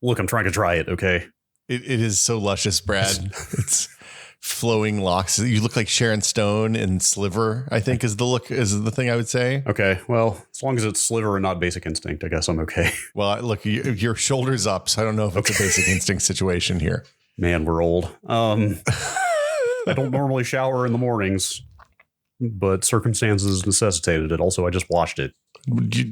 Look, I'm trying to try it. Okay. It is so luscious, Brad. It's flowing locks. You look like Sharon Stone in Sliver, I think is the thing I would say. Okay. Well, as long as it's Sliver and not Basic Instinct, I guess I'm okay. Well, look, your shoulder's up, so I don't know if it's a Basic Instinct situation here. Man, we're old. I don't normally shower in the mornings, but circumstances necessitated it. Also, I just washed it.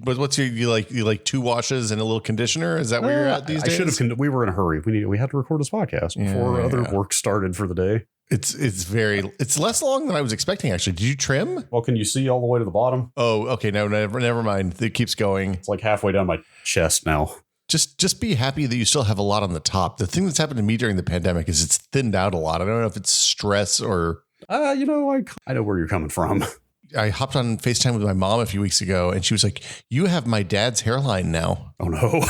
But what's you like 2 washes and a little conditioner? Is that where you're at these days? I should have. We were in a hurry. We had to record this podcast before other work started for the day. It's less long than I was expecting. Actually, did you trim? Well, can you see all the way to the bottom? Oh, okay. No, never mind. It keeps going. It's like halfway down my chest now. Just be happy that you still have a lot on the top. The thing that's happened to me during the pandemic is it's thinned out a lot. I don't know if it's stress or I know where you're coming from. I hopped on FaceTime with my mom a few weeks ago and she was like, "You have my dad's hairline now." Oh no.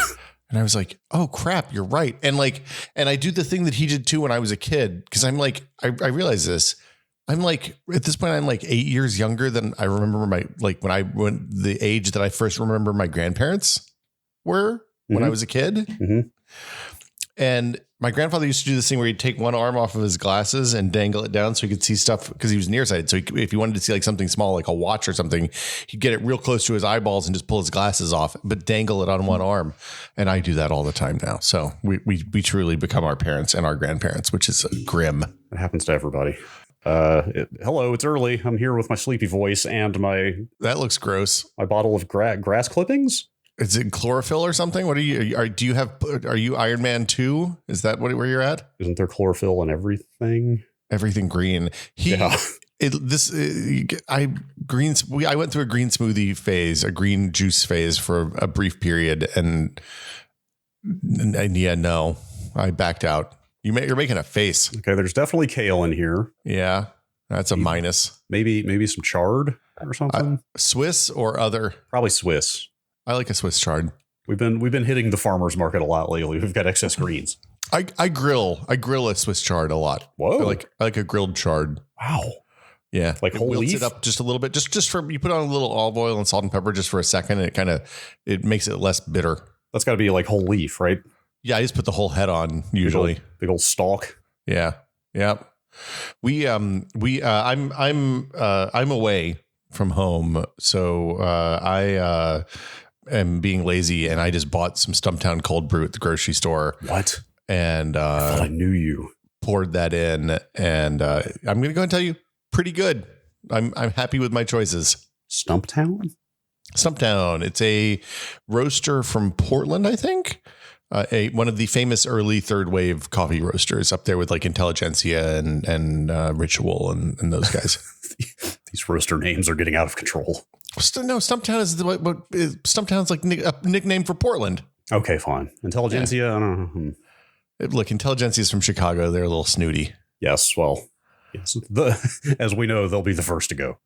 And I was like, "Oh crap, you're right." And I do the thing that he did too when I was a kid. Cause I'm like, I realize this. I'm like, at this point, I'm like 8 years younger than I remember when I went the age that I first remember my grandparents were when I was a kid. Mm-hmm. And my grandfather used to do this thing where he'd take one arm off of his glasses and dangle it down so he could see stuff because he was nearsighted. So if he wanted to see like something small, like a watch or something, he'd get it real close to his eyeballs and just pull his glasses off, but dangle it on one arm. And I do that all the time now. So we truly become our parents and our grandparents, which is grim. It happens to everybody. Hello, it's early. I'm here with my sleepy voice and that looks gross. My bottle of grass clippings. Is it chlorophyll or something? What are you? Are you Iron Man 2? Is that where you're at? Isn't there chlorophyll in everything? Everything green. I went through a green smoothie phase, a green juice phase for a brief period, and yeah, no, I backed out. You're making a face. Okay, there's definitely kale in here. Yeah, that's a minus. Maybe some chard or something. Swiss or other? Probably Swiss. I like a Swiss chard. We've been hitting the farmer's market a lot lately. We've got excess greens. I grill a Swiss chard a lot. Whoa! I like a grilled chard. Wow. Yeah, like whole leaf. It up just a little bit, just for you put on a little olive oil and salt and pepper just for a second, and it makes it less bitter. That's got to be like whole leaf, right? Yeah, I just put the whole head on usually. Big old stalk. Yeah. I'm away from home, so I am being lazy, and I just bought some Stumptown cold brew at the grocery store. What? And I thought I knew you. Poured that in, and I'm going to go and tell you, pretty good. I'm happy with my choices. Stumptown. It's a roaster from Portland, I think. One of the famous early third wave coffee roasters up there with like Intelligentsia and Ritual and those guys. These roaster names are getting out of control. No, Stumptown is Stumptown's like a nickname for Portland. Okay, fine. Intelligentsia. Yeah. I don't know. Look, Intelligentsia is from Chicago. They're a little snooty. Yes. Well, yes. As we know, they'll be the first to go.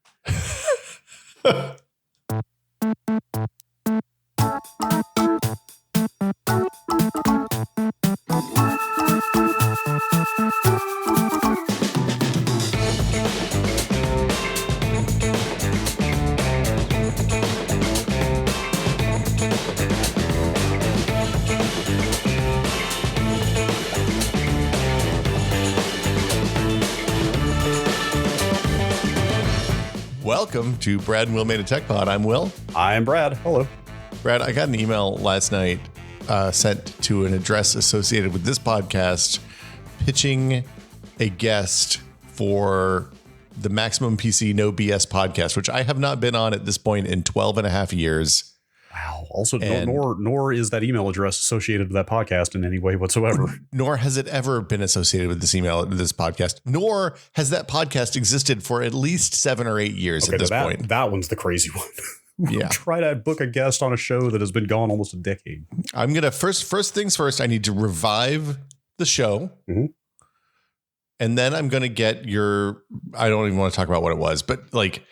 Welcome to Brad and Will Made a Tech Pod. I'm Will. I'm Brad. Hello. Brad, I got an email last night sent to an address associated with this podcast pitching a guest for the Maximum PC No BS podcast, which I have not been on at this point in 12 and a half years. Wow. Also, nor is that email address associated with that podcast in any way whatsoever. Nor has it ever been associated with this podcast. Nor has that podcast existed for at least 7 or 8 years at this point. That one's the crazy one. Yeah. Try to book a guest on a show that has been gone almost a decade. I'm going to first things first, I need to revive the show. Mm-hmm. And then I'm going to get I don't even want to talk about what it was, but like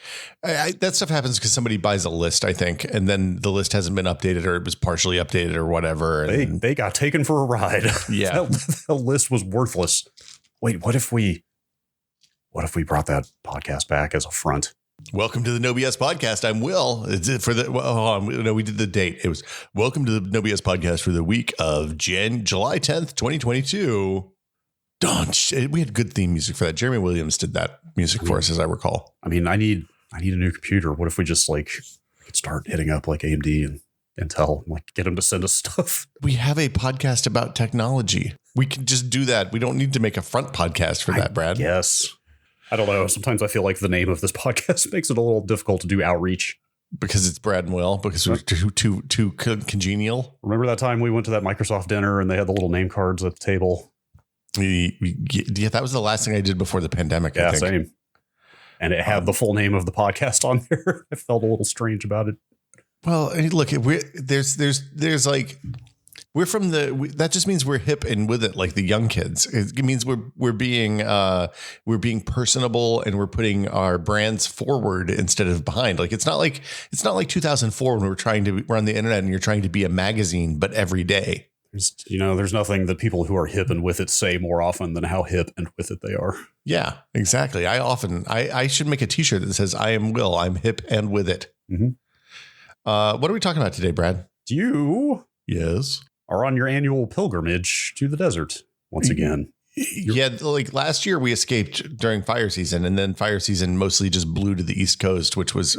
that stuff happens because somebody buys a list, I think. And then the list hasn't been updated or it was partially updated or whatever. And they got taken for a ride. Yeah. The list was worthless. Wait, what if we brought that podcast back as a front? Welcome to the No BS podcast. I'm Will. We did the date. It was welcome to the No BS podcast for the week of July 10th, 2022. We had good theme music for that. Jeremy Williams did that music for us, as I recall. I mean, I need a new computer. What if we just could start hitting up like AMD and Intel, and get them to send us stuff? We have a podcast about technology. We can just do that. We don't need to make a front podcast for that, Brad. Yes. I don't know. Sometimes I feel like the name of this podcast makes it a little difficult to do outreach. Because it's Brad and Will, because we're too congenial. Remember that time we went to that Microsoft dinner and they had the little name cards at the table? Yeah, that was the last thing I did before the pandemic. Yeah, I think. Same. And it had the full name of the podcast on there. I felt a little strange about it. Well, look, we're from that just means we're hip and with it, like the young kids. It means we're being personable and we're putting our brands forward instead of behind. It's not like 2004 when we're on the internet and you're trying to be a magazine, but every day. There's nothing that people who are hip and with it say more often than how hip and with it they are. Yeah, exactly. I should make a t-shirt that says I am Will. I'm hip and with it. Mm-hmm. What are we talking about today, Brad? You Yes. are on your annual pilgrimage to the desert once again. Yeah, last year we escaped during fire season, and then fire season mostly just blew to the East Coast, which was,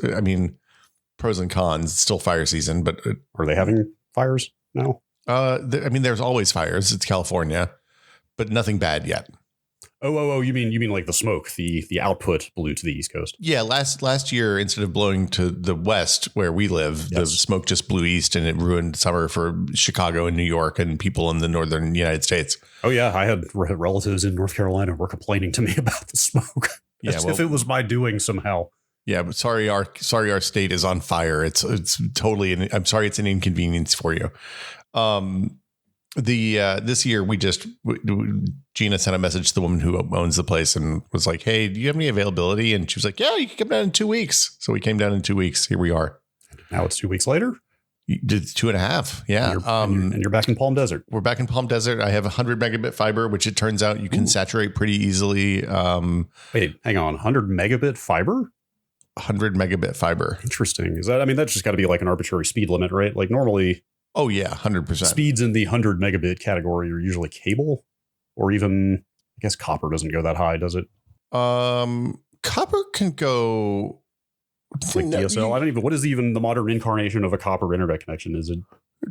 pros and cons. It's still fire season, but are they having fires now? There's always fires. It's California, but nothing bad yet. Oh, you mean like the smoke, the output blew to the East Coast? Yeah, last year, instead of blowing to the west where we live, The smoke just blew east, and it ruined summer for Chicago and New York and people in the northern United States. Oh yeah, I had relatives in North Carolina who were complaining to me about the smoke. As if it was my doing somehow. Yeah, but sorry, our state is on fire. It's totally. I'm sorry, it's an inconvenience for you. This year Gina sent a message to the woman who owns the place and was like, "Hey, do you have any availability?" And she was like, "Yeah, you can come down in 2 weeks." So we came down in 2 weeks. Here we are. Now it's 2 weeks later. It's 2.5. Yeah. And you're back in Palm Desert. We're back in Palm Desert. I have 100 megabit fiber, which it turns out you can saturate pretty easily. Wait, hang on. 100 megabit fiber? 100 megabit fiber. Interesting. That's just got to be like an arbitrary speed limit, right? Normally. Oh yeah, 100%. Speeds in the 100 megabit category are usually cable, or even, I guess copper doesn't go that high, does it? Copper can go like DSL. What is even the modern incarnation of a copper internet connection? Is it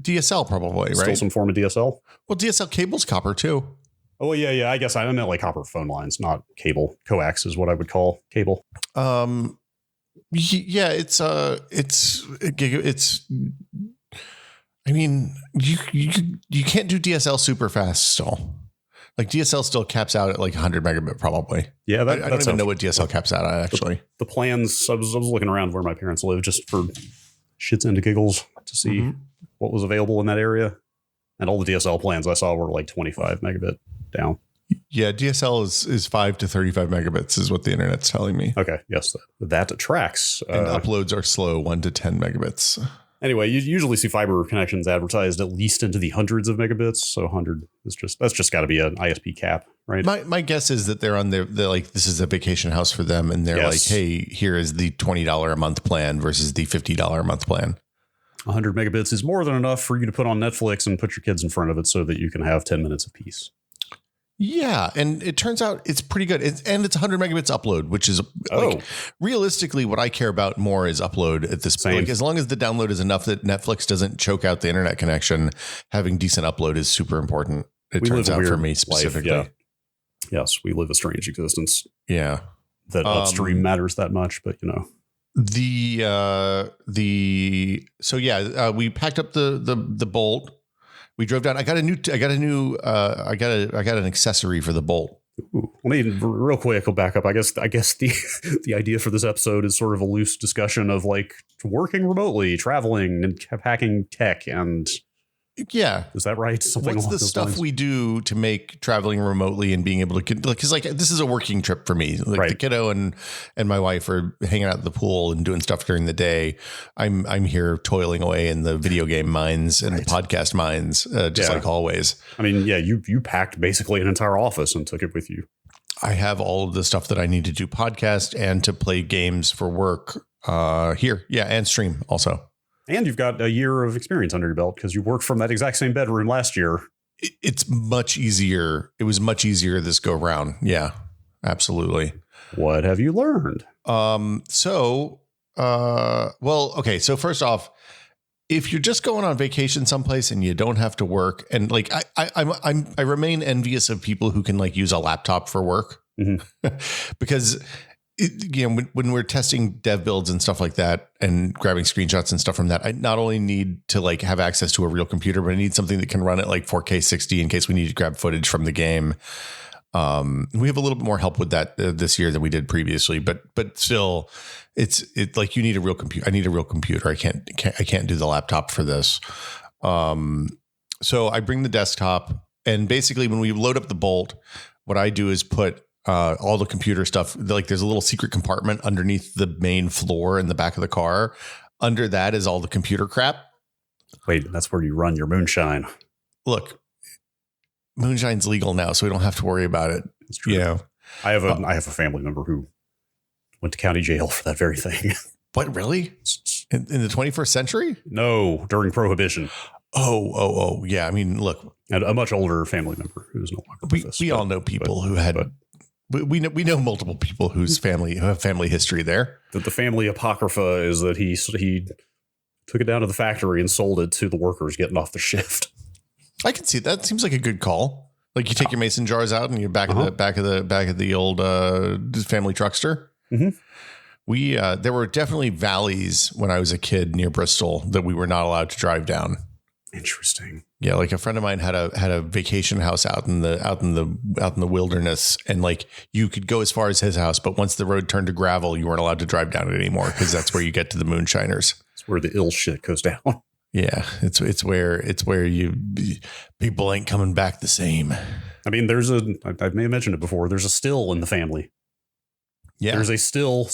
DSL probably, right? Still some form of DSL? Well, DSL cable's copper too. Oh yeah. I guess I meant like copper phone lines, not cable. Coax is what I would call cable. Yeah, it's you can't do DSL super fast still. DSL still caps out at 100 megabit probably. Yeah, I don't even know what DSL caps out at actually. The plans, I was looking around where my parents live just for shits and giggles to see what was available in that area. And all the DSL plans I saw were 25 megabit down. Yeah, DSL is 5 to 35 megabits is what the internet's telling me. Okay, yes, that tracks. And uploads are slow, 1 to 10 megabits. Anyway, you usually see fiber connections advertised at least into the hundreds of megabits. So 100 that's just got to be an ISP cap, right? My guess is that they're on they're this is a vacation house for them, and they're hey, here is the $20 a month plan versus the $50 a month plan. 100 megabits is more than enough for you to put on Netflix and put your kids in front of it so that you can have 10 minutes of peace. Yeah, and it turns out it's pretty good. And it's 100 megabits upload, which is realistically what I care about more is upload at this point. As long as the download is enough that Netflix doesn't choke out the internet connection, having decent upload is super important. It turns out for me specifically. Life, yeah. Yes, we live a strange existence. Yeah. That upstream matters that much, but we packed up the Bolt. We drove down. I got an accessory for the Bolt. Ooh. Real quick, I'll back up. I guess the idea for this episode is sort of a loose discussion of working remotely, traveling, and hacking tech. And yeah, is that right? What's the stuff we do to make traveling remotely and being able to, because this is a working trip for me. The kiddo and my wife are hanging out at the pool and doing stuff during the day. I'm here toiling away in the video game mines and the podcast mines, like always. You packed basically an entire office and took it with you. I have all of the stuff that I need to do podcast and to play games for work here. Yeah. And stream also. And you've got a year of experience under your belt because you worked from that exact same bedroom last year. It's much easier. It was much easier this go round. Yeah, absolutely. What have you learned? Well, okay. So first off, if you're just going on vacation someplace and you don't have to work, and like I remain envious of people who can like use a laptop for work, because when we're testing dev builds and stuff like that and grabbing screenshots and stuff from that, I not only need to like have access to a real computer, but I need something that can run at like 4K 60 in case we need to grab footage from the game. We have a little bit more help with that this year than we did previously, but still it's like you need a real computer. I need a real computer. I can't do the laptop for this. So I bring the desktop, and basically when we load up the Bolt, what I do is put all the computer stuff, like there's a little secret compartment underneath the main floor in the back of the car. Under that is all the computer crap. Wait, that's where you run your moonshine. Look, moonshine's legal now, so we don't have to worry about it. It's true. You know, I have a family member who went to county jail for that very thing. What, really? In the 21st century? No, during Prohibition. Oh, yeah. I mean, look, And a much older family member who's no longer with us. We all know people who had. We know multiple people who have family history there. The family apocrypha is that he took it down to the factory and sold it to the workers getting off the shift. I can see that. Seems like a good call. Like you take your mason jars out and you're back of the old family truckster. Mm-hmm. There were definitely valleys when I was a kid near Bristol that we were not allowed to drive down. Interesting. Yeah, like a friend of mine had a vacation house out in the wilderness, and like you could go as far as his house, but once the road turned to gravel, you weren't allowed to drive down it anymore because that's where you get to the moonshiners. It's where the ill shit goes down. Yeah, it's where people ain't coming back the same. I mean, I may have mentioned it before. There's a still in the family. Yeah, there's a still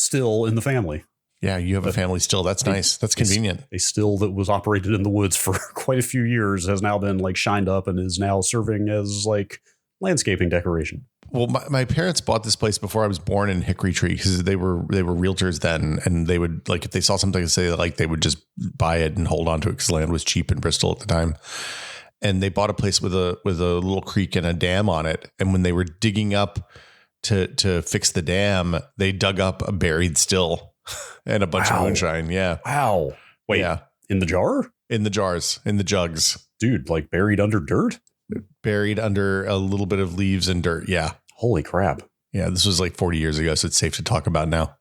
in the family. Yeah, you have a family still. That's nice. That's convenient. A still that was operated in the woods for quite a few years has now been like shined up and is now serving as like landscaping decoration. Well, my parents bought this place before I was born in Hickory Tree because they were realtors then, and they would like if they saw something to say like they would just buy it and hold on to it because land was cheap in Bristol at the time. And they bought a place with a little creek and a dam on it. And when they were digging up to fix the dam, they dug up a buried still. And a bunch of moonshine. Yeah. Wow. Wait, yeah. In the jar? In the jars, in the jugs. Dude, like buried under dirt? Buried under a little bit of leaves and dirt. Yeah. Holy crap. Yeah. This was like 40 years ago, so it's safe to talk about now.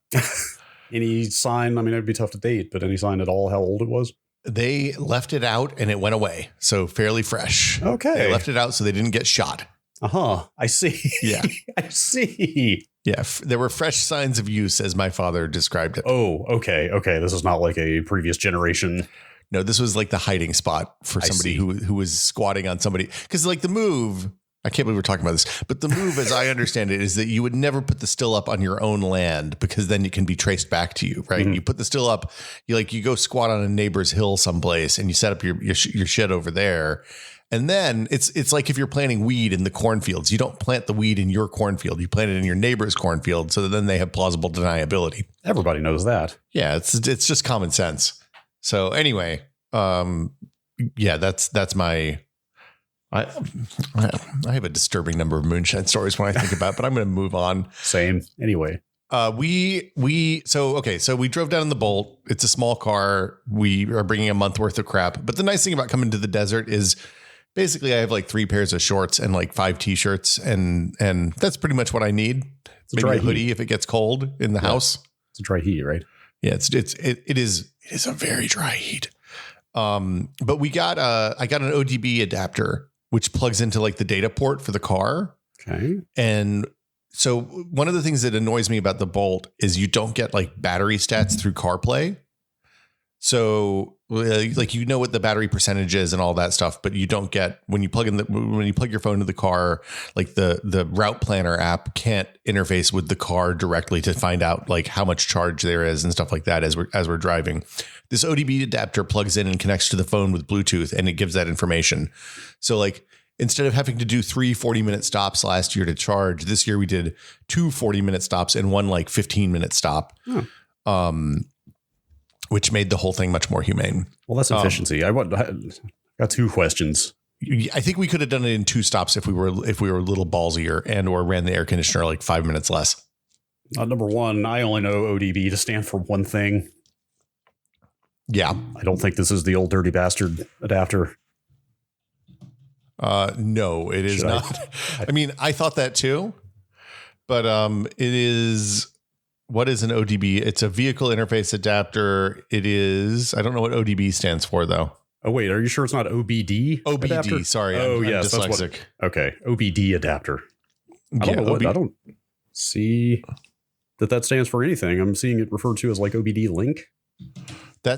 Any sign? I mean, it'd be tough to date, but any sign at all how old it was? They left it out and it went away. So fairly fresh. Okay. They left it out so they didn't get shot. I see. Yeah. I see. Yeah, there were fresh signs of use, as my father described it. Oh, okay. This is not like a previous generation. No, this was like the hiding spot for somebody who was squatting on somebody. Because like the move, I can't believe we're talking about this, but the move, as I understand it, is that you would never put the still up on your own land because then it can be traced back to you, right? Mm-hmm. You put the still up, you go squat on a neighbor's hill someplace and you set up your shit over there. And then it's like if you're planting weed in the cornfields, you don't plant the weed in your cornfield. You plant it in your neighbor's cornfield so that then they have plausible deniability. Everybody knows that. Yeah, it's just common sense. So anyway, that's my. I have a disturbing number of moonshine stories when I think about it, but I'm going to move on. Same. Anyway. So we drove down in the Bolt. It's a small car. We are bringing a month worth of crap. But the nice thing about coming to the desert is basically I have like 3 pairs of shorts and like 5 t-shirts and that's pretty much what I need. It's maybe a hoodie heat if it gets cold in the house. It's a dry heat, right? Yeah, it is a very dry heat. But I got an ODB adapter which plugs into like the data port for the car. Okay. And so one of the things that annoys me about the Bolt is you don't get like battery stats through CarPlay. So like, what the battery percentage is and all that stuff, but you don't get when you plug your phone into the car, like the route planner app can't interface with the car directly to find out like how much charge there is and stuff like that as we're driving. This ODB adapter plugs in and connects to the phone with Bluetooth and it gives that information. So like instead of having to do 3 40-minute stops last year to charge, this year we did 2 40-minute stops and one like 15-minute stop, which made the whole thing much more humane. Well, that's efficiency. I got 2 questions. I think we could have done it in 2 stops if we were a little ballsier and or ran the air conditioner like 5 minutes less. Number one, I only know ODB to stand for one thing. Yeah. I don't think this is the old dirty bastard adapter. No, it is not. I mean, I thought that too, but it is. What is an ODB? It's a vehicle interface adapter. It is. I don't know what ODB stands for though. Oh wait, are you sure it's not OBD? OBD. Adapter? Sorry. I'm yes, dyslexic. Okay, OBD adapter. I don't see that stands for anything. I'm seeing it referred to as like OBD link. So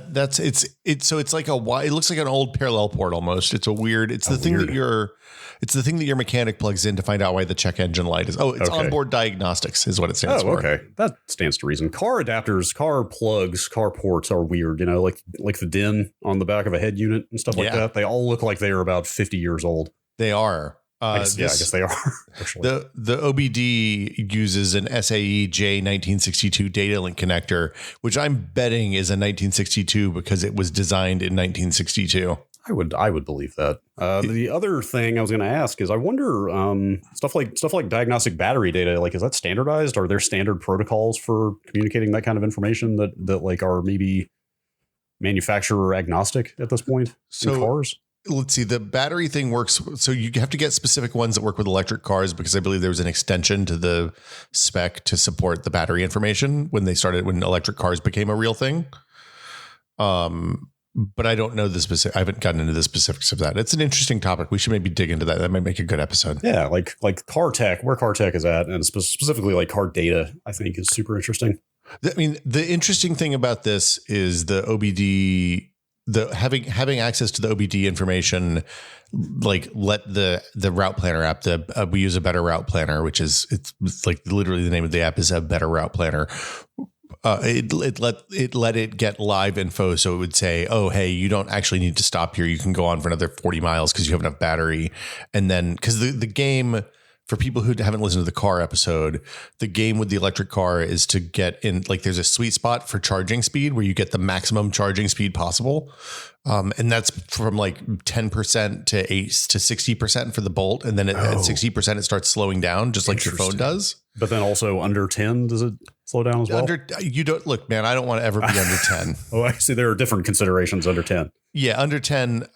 it's like it looks like an old parallel port almost. It's the thing that your mechanic plugs in to find out why the check engine light is. Onboard diagnostics is what it stands for. Okay. That stands to reason. Car adapters, car plugs, car ports are weird, like the DIN on the back of a head unit and stuff like that. They all look like they are about 50 years old. They are. I guess they are. Actually. The OBD uses an SAE J1962 data link connector, which I'm betting is a 1962 because it was designed in 1962. I would believe that. The other thing I was going to ask is, I wonder stuff like diagnostic battery data. Like, is that standardized? Are there standard protocols for communicating that kind of information that like are maybe manufacturer agnostic at this point in cars? Let's see. The battery thing works. So you have to get specific ones that work with electric cars, because I believe there was an extension to the spec to support the battery information when electric cars became a real thing. But I don't know I haven't gotten into the specifics of that. It's an interesting topic. We should maybe dig into that. That might make a good episode. Yeah. Like car tech, where car tech is at, and specifically like car data, I think is super interesting. I mean, the interesting thing about this is the OBD, having access to the OBD information, like let the route planner app, we use a Better Route Planner, which is, it's like literally the name of the app is a Better Route Planner. It let it get live info. So it would say, oh, hey, you don't actually need to stop here. You can go on for another 40 miles because you have enough battery. And then, because the game, for people who haven't listened to the car episode, the game with the electric car is to get in, like, there's a sweet spot for charging speed where you get the maximum charging speed possible. And that's from like 10% to 60% for the Bolt. And then at 60%, it starts slowing down just like your phone does. But then also under 10, does it slow down as well? You don't look, man, I don't want to ever be under 10. Oh, I see. There are different considerations under 10. Yeah, under 10,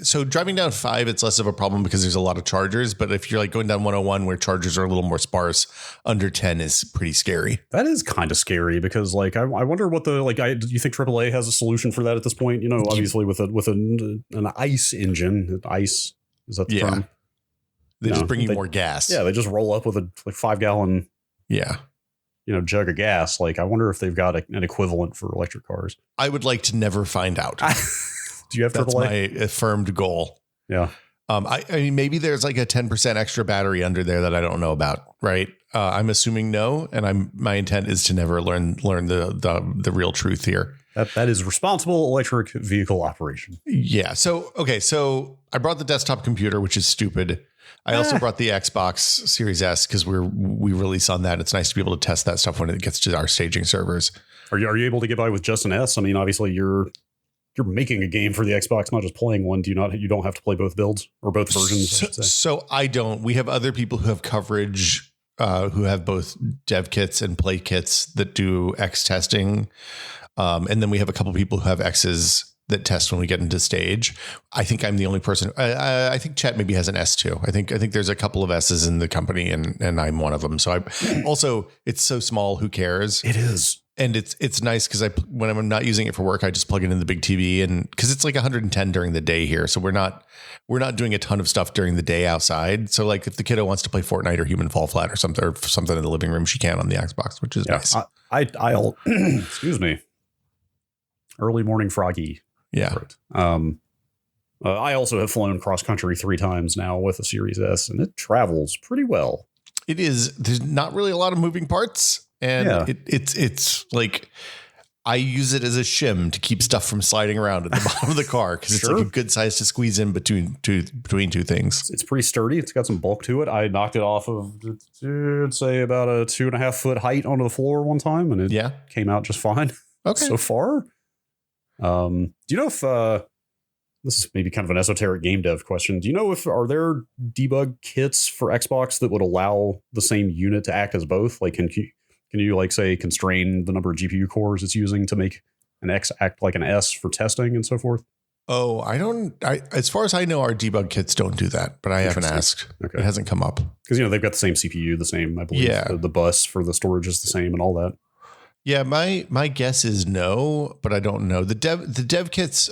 so driving down 5, it's less of a problem because there's a lot of chargers. But if you're like going down 101 where chargers are a little more sparse, under 10 is pretty scary. That is kind of scary because, like, I wonder what do you think AAA has a solution for that at this point? Obviously with an ICE engine. ICE, is that the term? They just bring you more gas. Yeah, they just roll up with a 5-gallon jug of gas. Like, I wonder if they've got an equivalent for electric cars. I would like to never find out. Do you have That's AAA? My affirmed goal. Yeah. I mean, maybe there's like a 10% extra battery under there that I don't know about, right? I'm assuming no, and my intent is to never learn the real truth here. That is responsible electric vehicle operation. Yeah. So I brought the desktop computer, which is stupid. I also brought the Xbox Series S because we release on that. It's nice to be able to test that stuff when it gets to our staging servers. Are you able to get by with just an S? I mean, obviously you're making a game for the Xbox, not just playing one. You don't have to play both builds or both versions? So I don't. We have other people who have coverage, who have both dev kits and play kits that do X testing. And then we have a couple people who have X's that test when we get into stage. I think I'm the only person. I think Chet maybe has an S too. I think there's a couple of S's in the company, and I'm one of them. So it's so small. Who cares? It is. And it's nice because when I'm not using it for work, I just plug it in the big TV, and because it's like 110 during the day here, so we're not doing a ton of stuff during the day outside. So like if the kiddo wants to play Fortnite or Human Fall Flat or something in the living room, she can on the Xbox, which is nice. I'll excuse me. Early morning froggy. Yeah. I also have flown cross country 3 times now with a Series S, and it travels pretty well. It is. There's not really a lot of moving parts. And it's like, I use it as a shim to keep stuff from sliding around at the bottom of the car because it's like a good size to squeeze in between two things. It's pretty sturdy. It's got some bulk to it. I knocked it off of, I'd say, about a 2.5 foot height onto the floor one time, and it came out just fine. Okay, so far. Do you know if this is maybe kind of an esoteric game dev question? Do you know if are there debug kits for Xbox that would allow the same unit to act as both? Like, can you like say constrain the number of GPU cores it's using to make an X act like an S for testing and so forth? Oh, as far as I know, our debug kits don't do that, but I haven't asked. Okay. It hasn't come up. Because, they've got the same CPU, the same, I believe. Yeah. The bus for the storage is the same and all that. Yeah, my guess is no, but I don't know. The dev kits,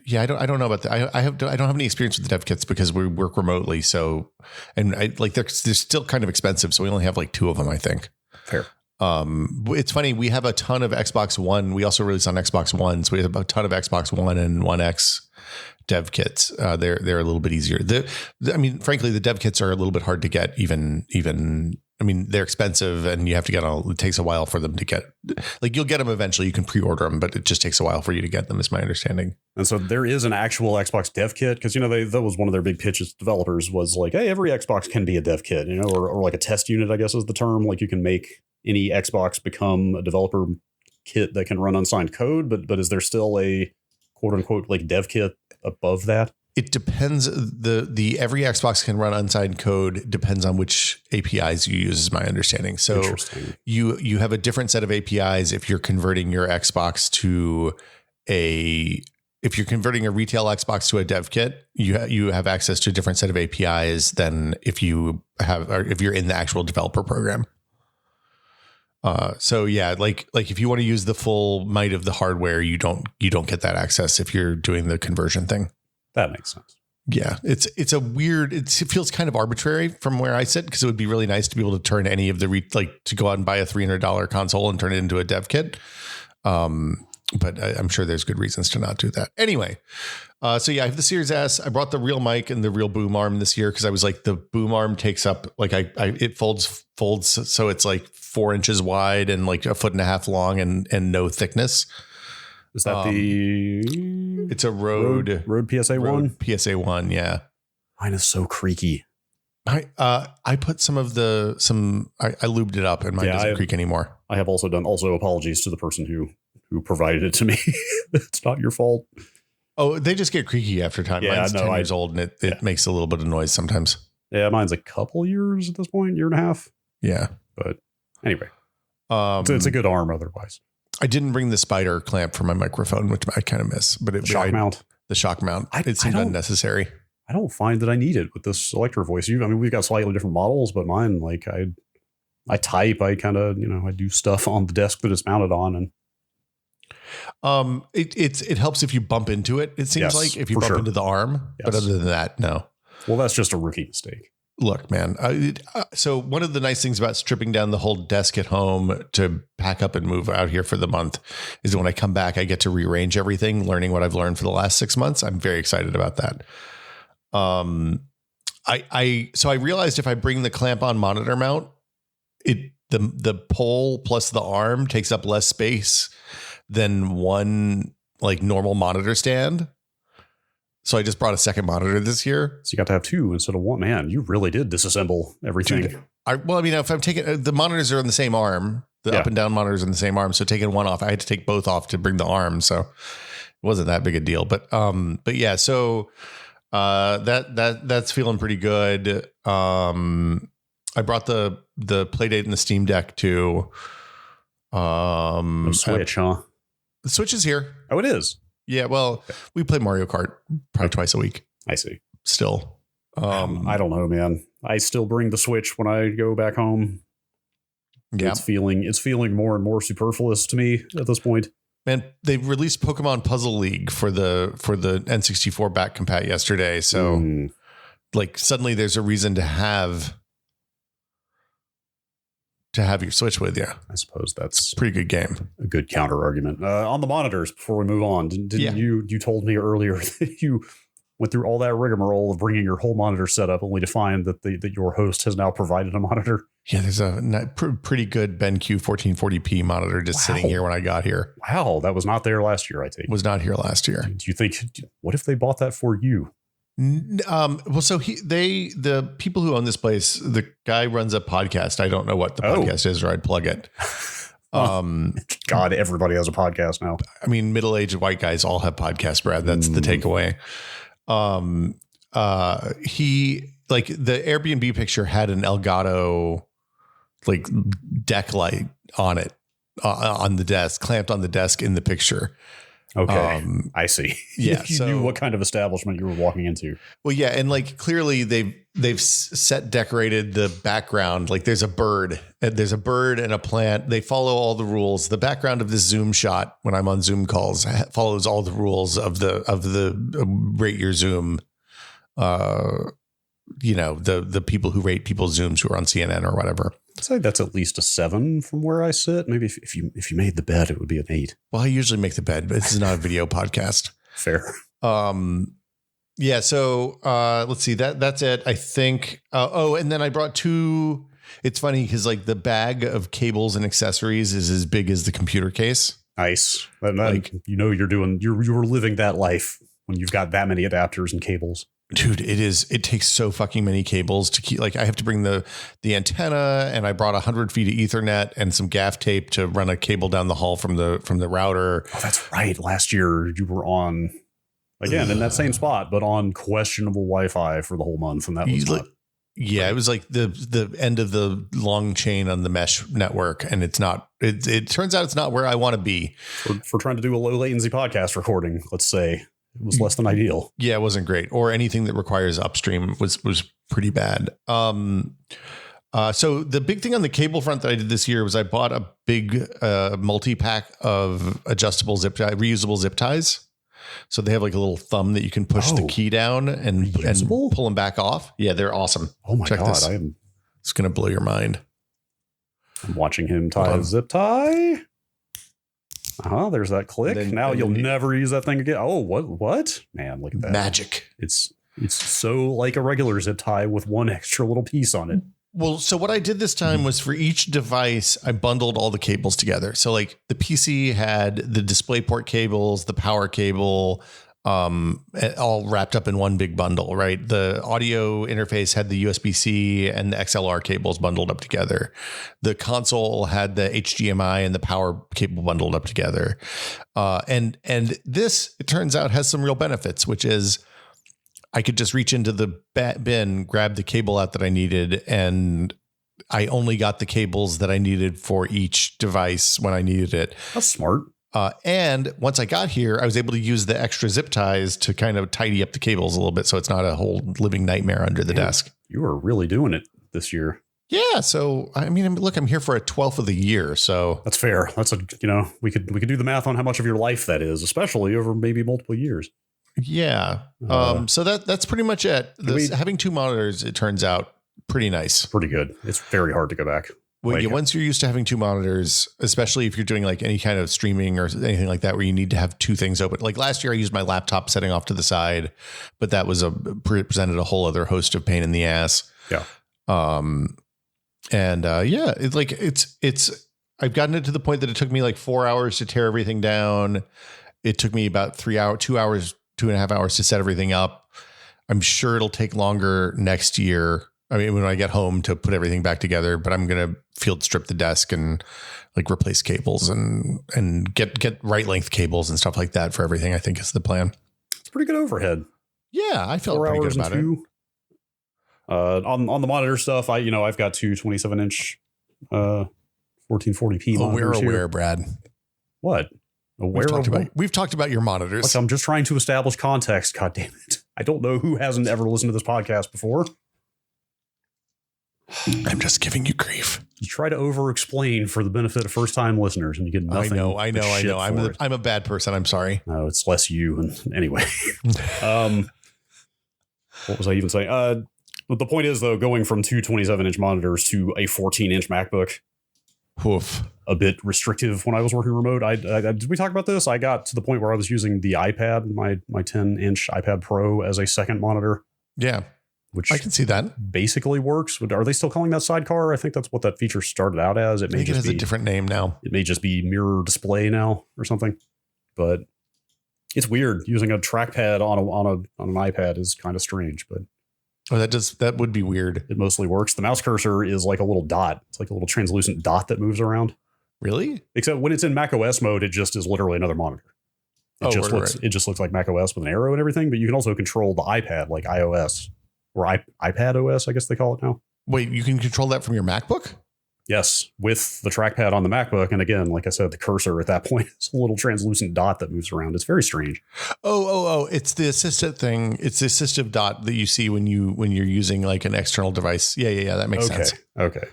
yeah, I don't know about that. I don't have any experience with the dev kits because we work remotely. So, and they're still kind of expensive. So we only have like 2 of them, I think. Fair. It's funny. We have a ton of Xbox One. We also release on Xbox One. So we have a ton of Xbox One and One X dev kits. They're a little bit easier. Frankly, the dev kits are a little bit hard to get even, they're expensive and you have to it takes a while for them to get, like you'll get them eventually. You can pre-order them, but it just takes a while for you to get them is my understanding. And so there is an actual Xbox dev kit because, that was one of their big pitches to developers was like, hey, every Xbox can be a dev kit, or like a test unit, I guess is the term. Like you can make any Xbox become a developer kit that can run unsigned code. But is there still a quote unquote like dev kit above that? It depends. The every Xbox can run unsigned code depends on which APIs you use, is my understanding. So you have a different set of APIs if you're converting your Xbox to if you're converting a retail Xbox to a dev kit, you have access to a different set of APIs than if you're in the actual developer program. So yeah, like if you want to use the full might of the hardware, you don't get that access if you're doing the conversion thing. That makes sense. Yeah, it's a weird. It feels kind of arbitrary from where I sit because it would be really nice to be able to turn any of to go out and buy a $300 console and turn it into a dev kit. But I'm sure there's good reasons to not do that. Anyway, so yeah, I have the Series S. I brought the real mic and the real boom arm this year because I was like the boom arm takes up like it folds so it's like 4 inches wide and like 1.5 feet long and no thickness. Is that it's a Rode PSA 1? PSA 1, yeah. Mine is so creaky. I put I lubed it up and mine doesn't creak anymore. I have also apologies to the person who provided it to me. It's not your fault. Oh, they just get creaky after time. Yeah, mine's 10 years old and it makes a little bit of noise sometimes. Yeah, mine's a couple years at this point, 1.5 years. Yeah. But anyway, it's a good arm otherwise. I didn't bring the spider clamp for my microphone, which I kind of miss. But the shock mount. It seemed unnecessary. I don't find that I need it with this Electro Voice. We've got slightly different models, but mine, like I type, I kind of, I do stuff on the desk that it's mounted on, and it helps if you bump into it. It seems like if you bump into the arm, but other than that, no. Well, that's just a rookie mistake. Look, man. So one of the nice things about stripping down the whole desk at home to pack up and move out here for the month is that when I come back, I get to rearrange everything, learning what I've learned for the last 6 months. I'm very excited about that. So I realized if I bring the clamp on monitor mount, the pole plus the arm takes up less space than one like normal monitor stand. So I just brought a second monitor this year. So you got to have 2 instead of 1. Man, you really did disassemble everything. Dude, if I'm taking the monitors are on the same arm, the up and down monitors are on the same arm. So taking one off, I had to take both off to bring the arm. So it wasn't that big a deal. But yeah, so that's feeling pretty good. I brought the Playdate and the Steam Deck too. No Switch, huh? The Switch is here. Oh, it is. Yeah, well, we play Mario Kart probably twice a week. I see. Still. I don't know, man. I still bring the Switch when I go back home. Yeah. It's feeling more and more superfluous to me at this point. Man, they released Pokemon Puzzle League for the N64 back compat yesterday. So like suddenly there's a reason to have your Switch with you. I suppose that's a pretty good game. A good counter argument. On the monitors, before we move on, you told me earlier that you went through all that rigmarole of bringing your whole monitor setup only to find that your host has now provided a monitor. Yeah, there's a pretty good BenQ 1440p monitor just sitting here when I got here. Wow, that was not there last year, I think. Was not here last year. Do you think, what if they bought that for you? Well, so the people who own this place, the guy runs a podcast. I don't know what the podcast is, or I'd plug it. God, everybody has a podcast now. I mean, middle-aged white guys all have podcasts, Brad. That's the takeaway. He, like, the Airbnb picture had an Elgato like deck light on it, on the desk, clamped on the desk in the picture. Okay, I see. Yeah, you knew what kind of establishment you were walking into. Well, yeah, and like clearly they've set decorated the background. Like there's a bird and a plant. They follow all the rules. The background of this Zoom shot when I'm on Zoom calls follows all the rules of the rate your Zoom. The people who rate people's Zooms who are on CNN or whatever. I'd say that's at least a 7 from where I sit. Maybe if you made the bed, it would be an 8. Well, I usually make the bed, but this is not a video podcast. Fair. Yeah. So let's see. That's it. I think. And then I brought 2. It's funny because like the bag of cables and accessories is as big as the computer case. Nice. Like, you're living that life when you've got that many adapters and cables. Dude, it takes so fucking many cables to keep, like I have to bring the antenna, and I brought 100 feet of Ethernet and some gaff tape to run a cable down the hall from the router. Oh, that's right. Last year you were on, again, in that same spot, but on questionable Wi-Fi for the whole month. And that was yeah, it was like the end of the long chain on the mesh network. And it turns out it's not where I want to be. For trying to do a low latency podcast recording, let's say. It was less than ideal. Yeah, it wasn't great. Or anything that requires upstream was pretty bad. So the big thing on the cable front that I did this year was I bought a big multi-pack of adjustable reusable zip ties. So they have like a little thumb that you can push the key down and pull them back off. Yeah, they're awesome. Oh my God. This. It's going to blow your mind. I'm watching him tie a zip tie. There's that click. Now you'll never use that thing again. Oh, what? Man, look at that. Magic. It's so like a regular zip tie with one extra little piece on it. Well, so what I did this time was for each device, I bundled all the cables together. So like the PC had the DisplayPort cables, the power cable, all wrapped up in one big bundle, right? The audio interface had the USB-C and the XLR cables bundled up together. The console had the HDMI and the power cable bundled up together. And this, it turns out, has some real benefits, which is I could just reach into the bin, grab the cable out that I needed, and I only got the cables that I needed for each device when I needed it. That's smart. And once I got here, I was able to use the extra zip ties to kind of tidy up the cables a little bit, so it's not a whole living nightmare under the desk. You are really doing it this year. Yeah. So, I mean, look, I'm here for a 12th of the year. So that's fair. That's we could do the math on how much of your life that is, especially over maybe multiple years. Yeah. So that's pretty much it. Having 2 monitors, it turns out pretty nice. Pretty good. It's very hard to go back. Well, once you're used to having 2 monitors, especially if you're doing like any kind of streaming or anything like that, where you need to have 2 things open. Like last year, I used my laptop setting off to the side, but that was presented a whole other host of pain in the ass. Yeah. I've gotten it to the point that it took me like 4 hours to tear everything down. It took me about 2 hours, 2.5 hours to set everything up. I'm sure it'll take longer next year. I mean, when I get home to put everything back together, but I'm going to field strip the desk and like replace cables and get right length cables and stuff like that for everything. I think is the plan. It's pretty good overhead. Yeah. I felt pretty good about it. On the monitor stuff, I've got 2 27-inch 1440p monitors. We're aware, Brad. What? We've talked about your monitors. Look, I'm just trying to establish context. God damn it. I don't know who hasn't ever listened to this podcast before. I'm just giving you grief. You try to over-explain for the benefit of first-time listeners, and you get nothing. I know. I'm a bad person. I'm sorry. No, it's less you. And anyway, what was I even saying? But the point is, though, going from 2 27-inch monitors to a 14-inch MacBook, a bit restrictive when I was working remote. Did we talk about this? I got to the point where I was using the iPad, my 10-inch iPad Pro as a second monitor. Yeah. Which I can see that basically works. Are they still calling that sidecar? I think that's what that feature started out as. I think it has a different name now. It may just be mirror display now or something, but it's weird using a trackpad on an iPad is kind of strange, but that would be weird. It mostly works. The mouse cursor is like a little dot. It's like a little translucent dot that moves around. Really? Except when it's in macOS mode, it just is literally another monitor. It just looks like macOS with an arrow and everything, but you can also control the iPad like iOS. Or iPad OS, I guess they call it now. Wait, you can control that from your MacBook? Yes, with the trackpad on the MacBook. And again, like I said, the cursor at that point is a little translucent dot that moves around. It's very strange. Oh! It's the assistive thing. It's the assistive dot that you see when you're using like an external device. Yeah. That makes sense. Okay.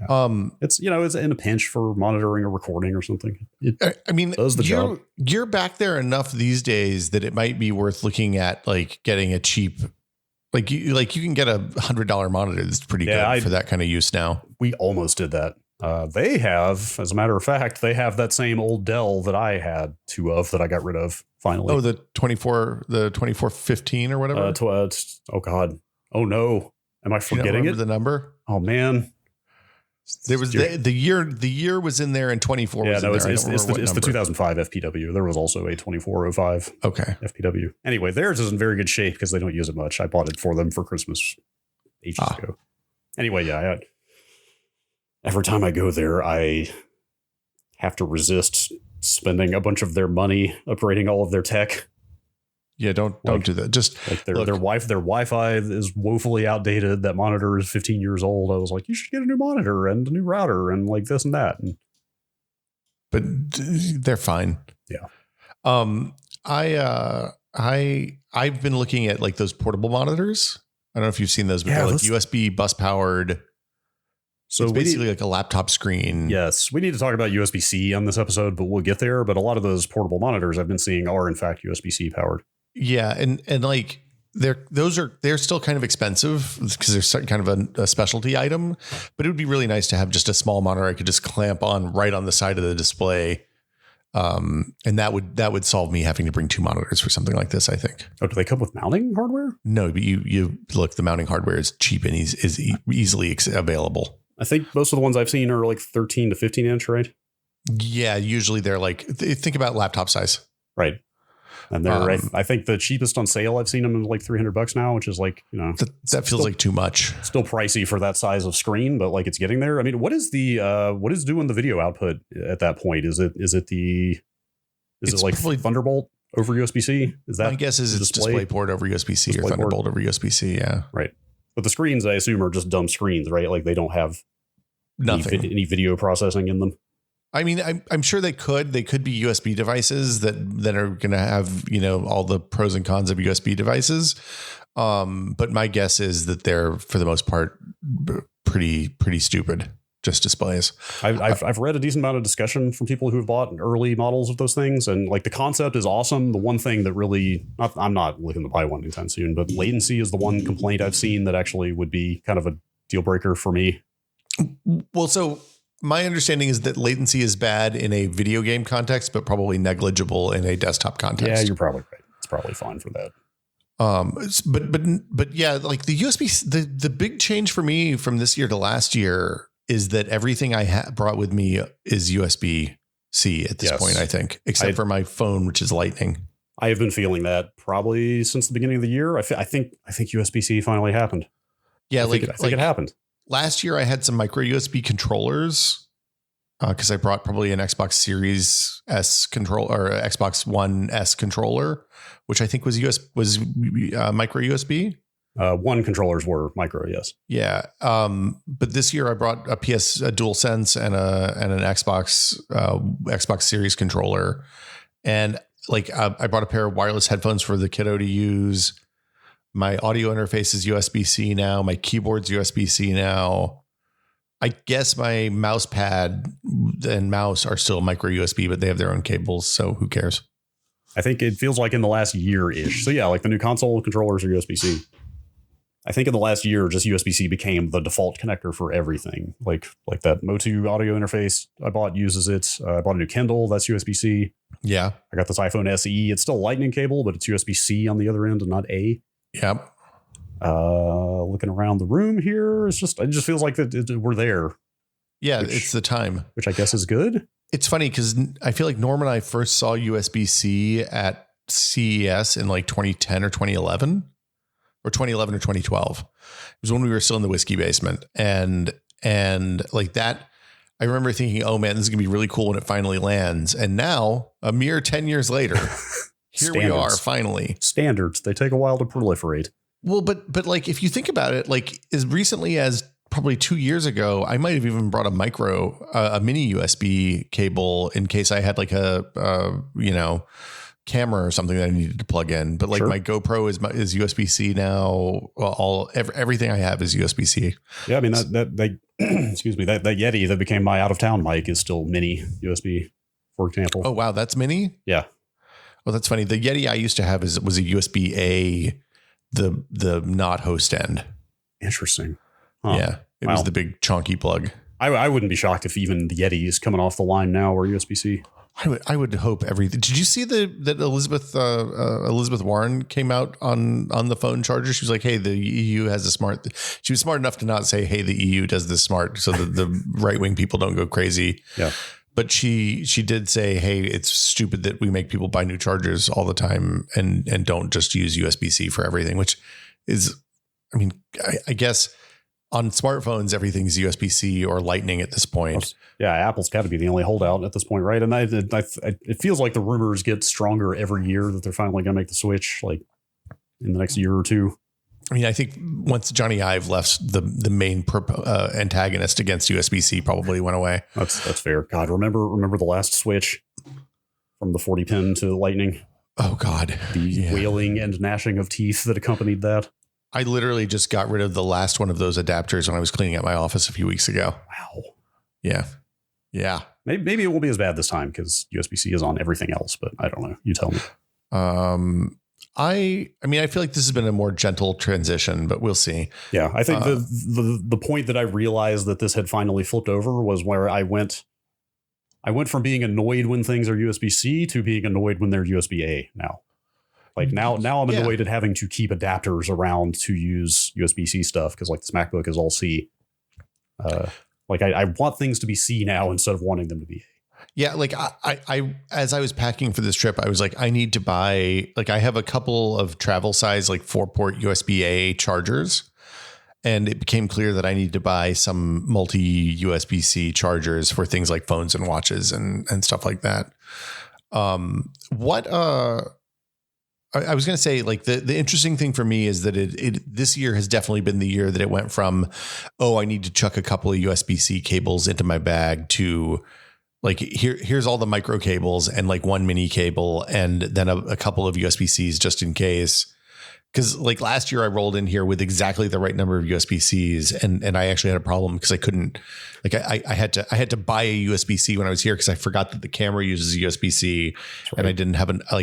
Yeah. It's in a pinch for monitoring or recording or something. Does the job. You're back there enough these days that it might be worth looking at like getting a cheap. Like you can get $100 monitor that's pretty good for that kind of use now. We almost did that. They have, as a matter of fact, that same old Dell that I had two of that I got rid of finally. Oh, the 2415 or whatever. Oh God. Oh no. Am I forgetting the number? Oh man. There was the year was in there and 24 was in there. It's the 2005 FPW. There was also a 2405 FPW. Anyway, theirs is in very good shape because they don't use it much. I bought it for them for Christmas ages ago. Anyway, every time I go there, I have to resist spending a bunch of their money upgrading all of their tech. Yeah, don't do that. Just like their Wi-Fi is woefully outdated. That monitor is 15 years old. I was like, you should get a new monitor and a new router and like this and that. But they're fine. Yeah. I've been looking at like those portable monitors. I don't know if you've seen those, but they're like USB bus powered. So it's basically like a laptop screen. Yes. We need to talk about USB-C on this episode, but we'll get there. But a lot of those portable monitors I've been seeing are in fact USB-C powered. Yeah. And like they're still kind of expensive because they're kind of a specialty item, but it would be really nice to have just a small monitor I could just clamp on right on the side of the display. And that would solve me having to bring two monitors for something like this, I think. Oh, do they come with mounting hardware? No, but you look, the mounting hardware is cheap and is easily available. I think most of the ones I've seen are like 13 to 15 inch, right? Yeah, usually they're like, think about laptop size. Right. And they're, I think the cheapest on sale, I've seen them in like $300 now, which is like, that feels like too much. Still pricey for that size of screen, but like it's getting there. I mean, what is doing the video output at that point? Is it like Thunderbolt over USB-C? Is that my guess is it's DisplayPort over USB-C or Thunderbolt over USB-C. Yeah. Right. But the screens, I assume, are just dumb screens, right? Like they don't have any video processing in them. I mean, I'm sure they could be USB devices that are going to have, all the pros and cons of USB devices. But my guess is that they're, for the most part, pretty stupid, just displays. I've read a decent amount of discussion from people who have bought early models of those things. And like the concept is awesome. The one thing that really, I'm not looking to buy one anytime soon, but latency is the one complaint I've seen that actually would be kind of a deal breaker for me. Well, so my understanding is that latency is bad in a video game context, but probably negligible in a desktop context. Yeah, you're probably right. It's probably fine for that. But yeah, like the USB, the big change for me from this year to last year is that everything I brought with me is USB-C at this point, I think, except for my phone, which is Lightning. I have been feeling that probably since the beginning of the year. I think USB-C finally happened. Yeah, I think it happened. Last year, I had some micro USB controllers because I brought probably an Xbox Series S controller or Xbox One S controller, which I think was micro USB. One controllers were micro, yes. Yeah, but this year I brought a DualSense and an Xbox Series controller, and like I brought a pair of wireless headphones for the kiddo to use. My audio interface is USB-C now. My keyboard's USB-C now. I guess my mouse pad and mouse are still micro USB, but they have their own cables. So who cares? I think it feels like in the last year-ish. So yeah, like the new console controllers are USB-C. I think in the last year, just USB-C became the default connector for everything. Like that Motu audio interface I bought uses it. I bought a new Kindle that's USB-C. Yeah. I got this iPhone SE. It's still Lightning cable, but it's USB-C on the other end and not A. Yep. Looking around the room here, it just feels like that we're there. Yeah, it's the time. Which I guess is good. It's funny because I feel like Norm and I first saw USB-C at CES in like 2010 or 2011. Or 2011 or 2012. It was when we were still in the whiskey basement. And like that, I remember thinking, oh man, this is gonna be really cool when it finally lands. And now, a mere 10 years later, here we are finally. Standards. They take a while to proliferate. Well, but like if you think about it, like as recently as probably 2 years ago, I might have even brought a mini USB cable in case I had like a camera or something that I needed to plug in. But like my GoPro is USB-C now. Everything I have is USB-C. Yeah, I mean that excuse me, that Yeti that became my out of town mic is still mini USB, for example. Oh wow, that's mini? Yeah. Oh, that's funny. The Yeti I used to have was a USB-A, the not host end. Interesting. Huh. Yeah. It was the big chunky plug. I wouldn't be shocked if even the Yetis coming off the line now are USB-C. I would hope everything. Did you see that Elizabeth Warren came out on the phone charger? She was like, "Hey, the EU has a smart." She was smart enough to not say, "Hey, the EU does this smart," so that the right wing people don't go crazy. Yeah. But she did say, "Hey, it's stupid that we make people buy new chargers all the time and don't just use USB-C for everything." Which is, I mean, I guess. On smartphones, everything's USB-C or Lightning at this point. Yeah, Apple's got to be the only holdout at this point, right? And it feels like the rumors get stronger every year that they're finally going to make the switch, like in the next year or two. I mean, I think once Johnny Ive left, the main antagonist against USB-C probably went away. That's fair. God, remember the last switch from the 40 pin to Lightning? Oh God, the wailing and gnashing of teeth that accompanied that. I literally just got rid of the last one of those adapters when I was cleaning out my office a few weeks ago. Wow. Yeah. Yeah. Maybe it won't be as bad this time because USB-C is on everything else, but I don't know. You tell me. I mean, I feel like this has been a more gentle transition, but we'll see. Yeah. I think the point that I realized that this had finally flipped over was where I went from being annoyed when things are USB-C to being annoyed when they're USB-A now. Like now I'm annoyed at having to keep adapters around to use USB-C stuff because like this MacBook is all C. Like I want things to be C now instead of wanting them to be A. Yeah, like I as I was packing for this trip, I was like, I need to buy, like I have a couple of travel size like 4-port USB-A chargers. And it became clear that I need to buy some multi USB-C chargers for things like phones and watches and stuff like that. I was going to say, like the interesting thing for me is that this year has definitely been the year that it went from, oh, I need to chuck a couple of USB-C cables into my bag to like, here's all the micro cables and like one mini cable and then a couple of USB-Cs just in case. Because like last year I rolled in here with exactly the right number of USB-Cs and I actually had a problem because I couldn't, like I had to buy a USB-C when I was here because I forgot that the camera uses USB-C and I didn't have I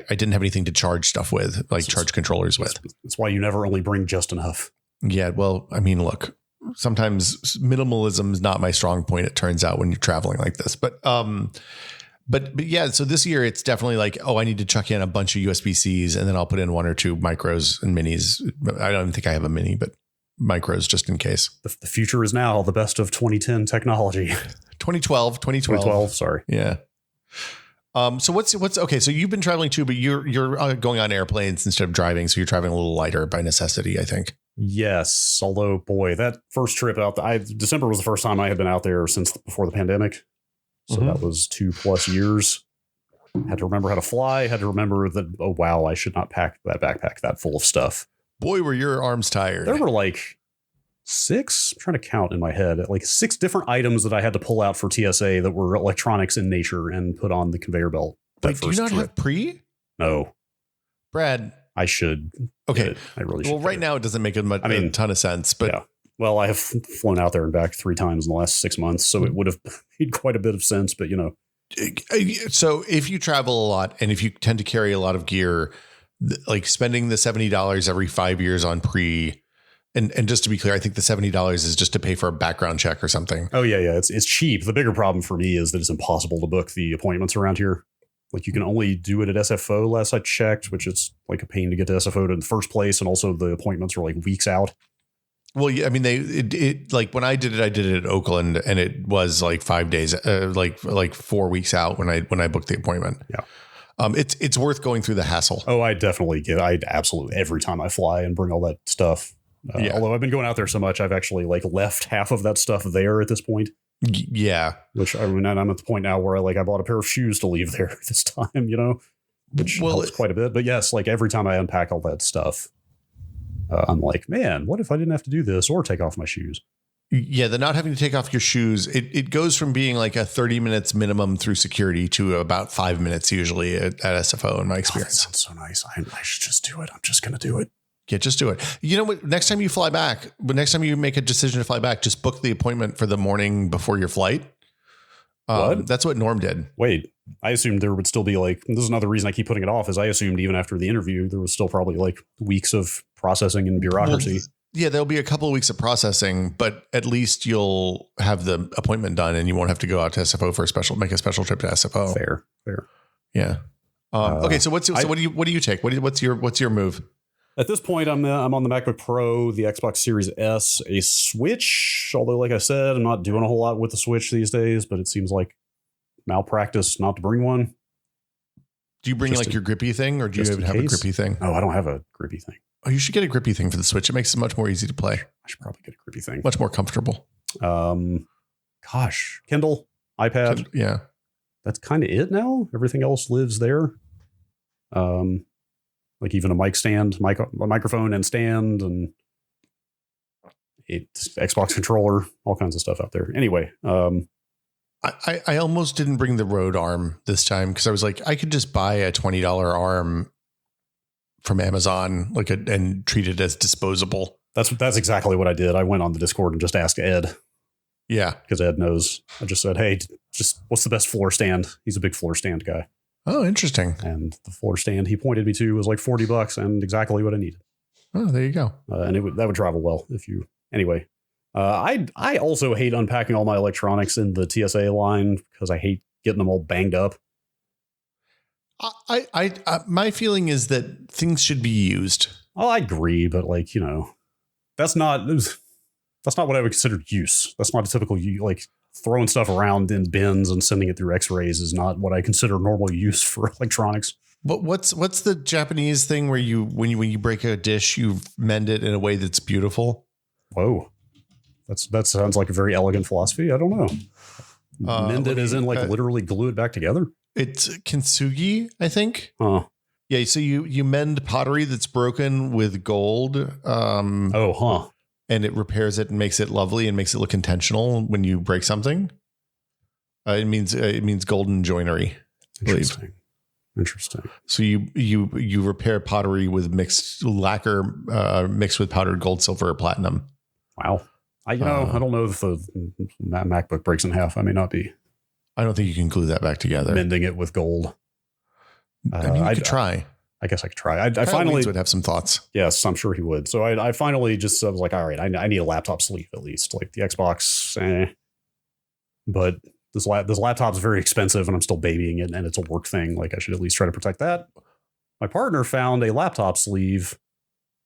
didn't have anything to charge stuff with, like charge controllers with. That's why you never only bring just enough. Yeah, well, I mean, look, sometimes minimalism is not my strong point. It turns out when you're traveling like this, but yeah, so this year it's definitely like, oh, I need to chuck in a bunch of USB-Cs and then I'll put in 1 or 2 micros and minis. I don't think I have a mini, but micros just in case. The future is now the best of 2010 technology. 2012. Sorry. Yeah. So what's okay? So you've been traveling too, but you're going on airplanes instead of driving. So you're traveling a little lighter by necessity, I think. Yes. Although, boy, that first trip out, December was the first time I had been out there since before the pandemic. So that was 2+ years. Had to remember how to fly. Had to remember that, oh, wow, I should not pack that backpack that full of stuff. Boy, were your arms tired. There were like 6, I'm trying to count in my head, like 6 different items that I had to pull out for TSA that were electronics in nature and put on the conveyor belt. Wait, do you not have pre? No. Brad. I should. Okay. I really should. Well, right now it doesn't make a ton of sense, but. Yeah. Well, I have flown out there and back 3 times in the last 6 months, so it would have made quite a bit of sense. But, you know. So if you travel a lot and if you tend to carry a lot of gear, like spending the $70 every 5 years on pre And just to be clear, I think the $70 is just to pay for a background check or something. Oh yeah. It's cheap. The bigger problem for me is that it's impossible to book the appointments around here. Like you can only do it at SFO last I checked, which is like a pain to get to SFO in the first place. And also the appointments are like weeks out. Well, yeah, I mean, it like when I did it at Oakland, and it was like 5 days, like 4 weeks out when I booked the appointment. Yeah. It's worth going through the hassle. Oh, I definitely absolutely every time I fly and bring all that stuff. Although I've been going out there so much, I've actually like left half of that stuff there at this point. Yeah. Which I mean, I'm at the point now where I bought a pair of shoes to leave there this time, which helps quite a bit. But yes, like every time I unpack all that stuff, I'm like, man, what if I didn't have to do this or take off my shoes? Yeah, the not having to take off your shoes, it goes from being like a 30 minutes minimum through security to about 5 minutes usually at SFO in my experience. That sounds so nice. I should just do it. I'm just going to do it. Yeah, just do it. You know what? Next time you fly back, but next time you make a decision to fly back, just book the appointment for the morning before your flight. What? That's what Norm did. Wait, I assumed there would still be this is another reason I keep putting it off, is I assumed even after the interview, there was still probably like weeks of processing and bureaucracy. Well, yeah, there'll be a couple of weeks of processing, but at least you'll have the appointment done and you won't have to go out to SFO for make a special trip to SFO. Fair. Yeah. Okay. So what do you take? What's your move? At this point, I'm on the MacBook Pro, the Xbox Series S, a Switch. Although, like I said, I'm not doing a whole lot with the Switch these days, but it seems like malpractice not to bring one. Do you bring your grippy thing, or do you have a grippy thing? Oh, I don't have a grippy thing. Oh, you should get a grippy thing for the Switch. It makes it much more easy to play. I should probably get a grippy thing. Much more comfortable. Gosh, Kindle, iPad. Yeah. That's kind of it now. Everything else lives there. Like even a mic stand, a microphone and stand, and Xbox controller, all kinds of stuff out there. Anyway, I almost didn't bring the Rode arm this time because I was like, I could just buy a $20 arm from Amazon, and treat it as disposable. That's exactly what I did. I went on the Discord and just asked Ed. Yeah, because Ed knows. I just said, hey, just what's the best floor stand? He's a big floor stand guy. Oh, interesting. And the floor stand he pointed me to was like $40 and exactly what I needed. Oh, there you go. And that would travel well anyway. I also hate unpacking all my electronics in the TSA line because I hate getting them all banged up. I my feeling is that things should be used. Oh, I agree, but that's not what I would consider use. That's not a typical throwing stuff around in bins and sending it through X-rays is not what I consider normal use for electronics. But what's the Japanese thing where when you break a dish, you mend it in a way that's beautiful? Whoa, that sounds like a very elegant philosophy. I don't know. Mend it as in literally glue it back together. It's kintsugi, I think. Huh. Yeah. So you mend pottery that's broken with gold. And it repairs it and makes it lovely and makes it look intentional when you break something. It means golden joinery. Interesting. So you repair pottery with mixed lacquer mixed with powdered gold, silver, or platinum. Wow. I don't know if the MacBook breaks in half. I may not be. I don't think you can glue that back together. Mending it with gold. I could try. I guess I could try. I finally would have some thoughts. Yes, I'm sure he would. So I finally I was like, all right, I need a laptop sleeve at least. Like the Xbox, but this laptop's very expensive, and I'm still babying it, and it's a work thing. Like I should at least try to protect that. My partner found a laptop sleeve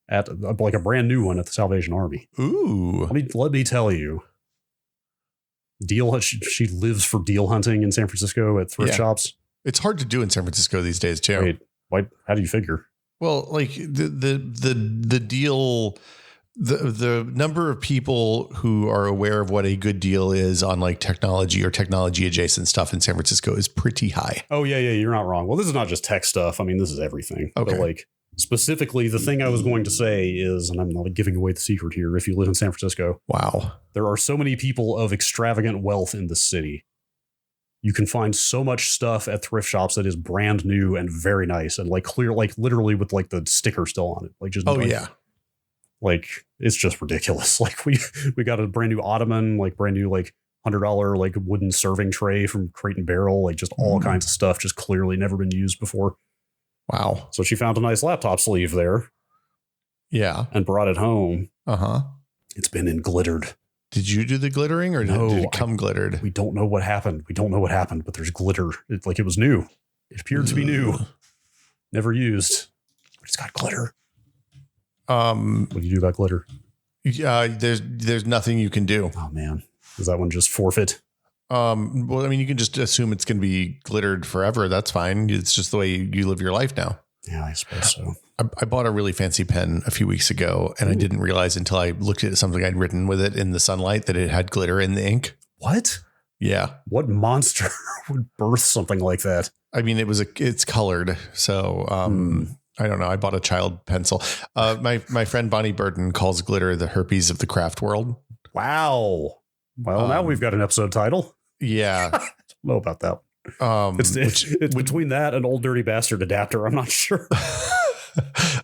at a brand new one at the Salvation Army. Ooh, let me tell you, she lives for deal hunting in San Francisco at thrift shops. It's hard to do in San Francisco these days too. Wait. How do you figure? Well, like the deal, the number of people who are aware of what a good deal is on like technology or technology adjacent stuff in San Francisco is pretty high. Oh yeah, you're not wrong. Well, this is not just tech stuff. I mean, this is everything. Okay. But specifically, the thing I was going to say is, and I'm not giving away the secret here, if you live in San Francisco, wow, there are so many people of extravagant wealth in the city. You can find so much stuff at thrift shops that is brand new and very nice and clear, literally with the sticker still on it. It's just ridiculous. We got a brand new ottoman, brand new $100 wooden serving tray from Crate and Barrel, just all kinds of stuff, just clearly never been used before. Wow. So she found a nice laptop sleeve there. Yeah. And brought it home. Uh-huh. It's been in glittered. Did you do the glittering or did it come glittered? We don't know what happened. But there's glitter. It was new. It appeared to be new. Never used. But it's got glitter. What do you do about glitter? There's nothing you can do. Oh man. Is that one just forfeit? Well, I mean, you can just assume it's going to be glittered forever. That's fine. It's just the way you live your life now. Yeah, I suppose so. I bought a really fancy pen a few weeks ago, and I didn't realize until I looked at something I'd written with it in the sunlight that it had glitter in the ink. What? Yeah. What monster would birth something like that? I mean, it's colored. So, I don't know. I bought a child pencil. My friend Bonnie Burton calls glitter the herpes of the craft world. Wow. Well, now we've got an episode title. Yeah. I don't know about that. It's between that and Old Dirty Bastard Adapter. I'm not sure.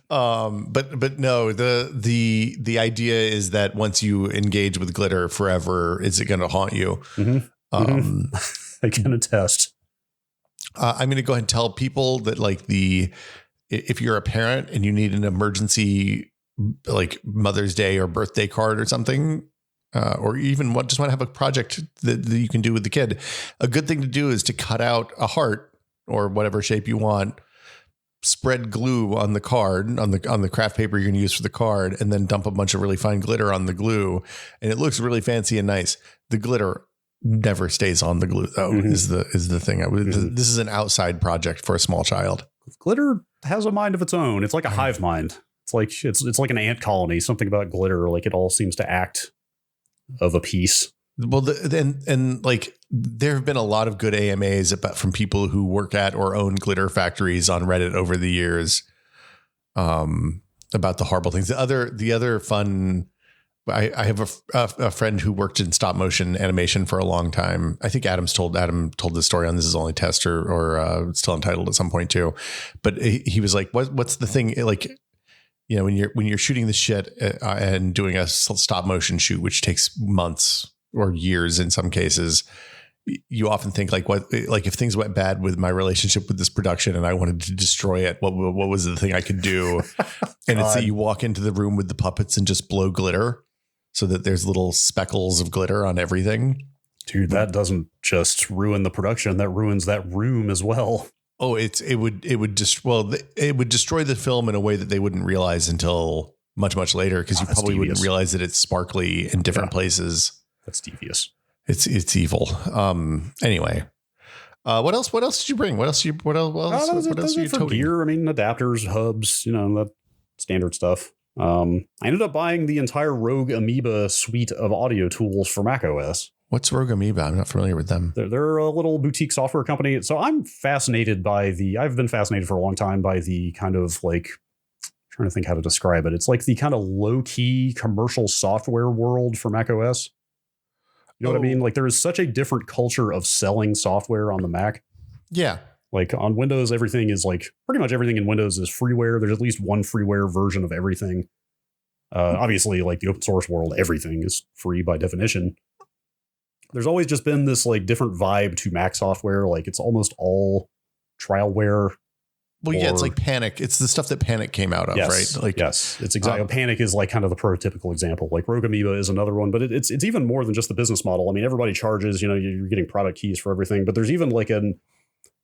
But no, the idea is that once you engage with glitter forever, is it going to haunt you? Mm-hmm. I can attest. I'm going to go ahead and tell people that if you're a parent and you need an emergency, like Mother's Day or birthday card or something, or even just want to have a project that you can do with the kid, a good thing to do is to cut out a heart or whatever shape you want, spread glue on the card, on the craft paper you're going to use for the card, and then dump a bunch of really fine glitter on the glue. And it looks really fancy and nice. The glitter never stays on the glue though, is the thing. This is an outside project for a small child. Glitter has a mind of its own. It's like a hive mind. It's like an ant colony. Something about glitter, like it all seems to act of a piece. Well, there have been a lot of good AMAs from people who work at or own glitter factories on Reddit over the years, about the horrible things. The other fun. I have a friend who worked in stop motion animation for a long time. I think Adam told this story on This Is Only Test or Still Untitled at some point too. But he was like, what's the thing? Like, you know, when you're shooting the shit and doing a stop motion shoot, which takes months or years in some cases, you often think if things went bad with my relationship with this production and I wanted to destroy it, what was the thing I could do? And it's that you walk into the room with the puppets and just blow glitter so that there's little speckles of glitter on everything. Dude, that doesn't just ruin the production. That ruins that room as well. Oh, it would destroy the film in a way that they wouldn't realize until much, much later. Cause you probably wouldn't realize that it's sparkly in different places. That's devious. It's evil. Anyway, what else did you bring? What else are you for gear? I mean, adapters, hubs, that standard stuff. I ended up buying the entire Rogue Amoeba suite of audio tools for macOS. What's Rogue Amoeba? I'm not familiar with them. They're a little boutique software company. So I've been fascinated for a long time by the kind of trying to think how to describe it. It's like the kind of low key commercial software world for macOS. You know what I mean? Like there is such a different culture of selling software on the Mac. Yeah. Like on Windows, everything is pretty much everything in Windows is freeware. There's at least one freeware version of everything. Obviously, the open source world, everything is free by definition. There's always just been this different vibe to Mac software. It's almost all trialware. Well, yeah, it's like Panic. It's the stuff that Panic came out of, right? Yes, it's exactly. Panic is kind of the prototypical example. Rogue Amoeba is another one, but it's even more than just the business model. I mean, everybody charges. You're getting product keys for everything, but there's even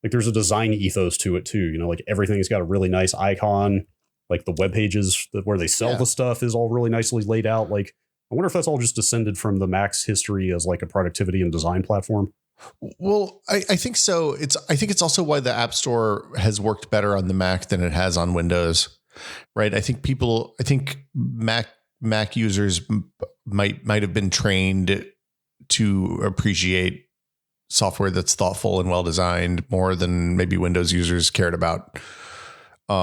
there's a design ethos to it too. Everything's got a really nice icon. The web pages where they sell the stuff is all really nicely laid out. I wonder if that's all just descended from the Mac's history as a productivity and design platform. Well, I think so. I think it's also why the App Store has worked better on the Mac than it has on Windows, right? I think Mac users might have been trained to appreciate software that's thoughtful and well designed more than maybe Windows users cared about. I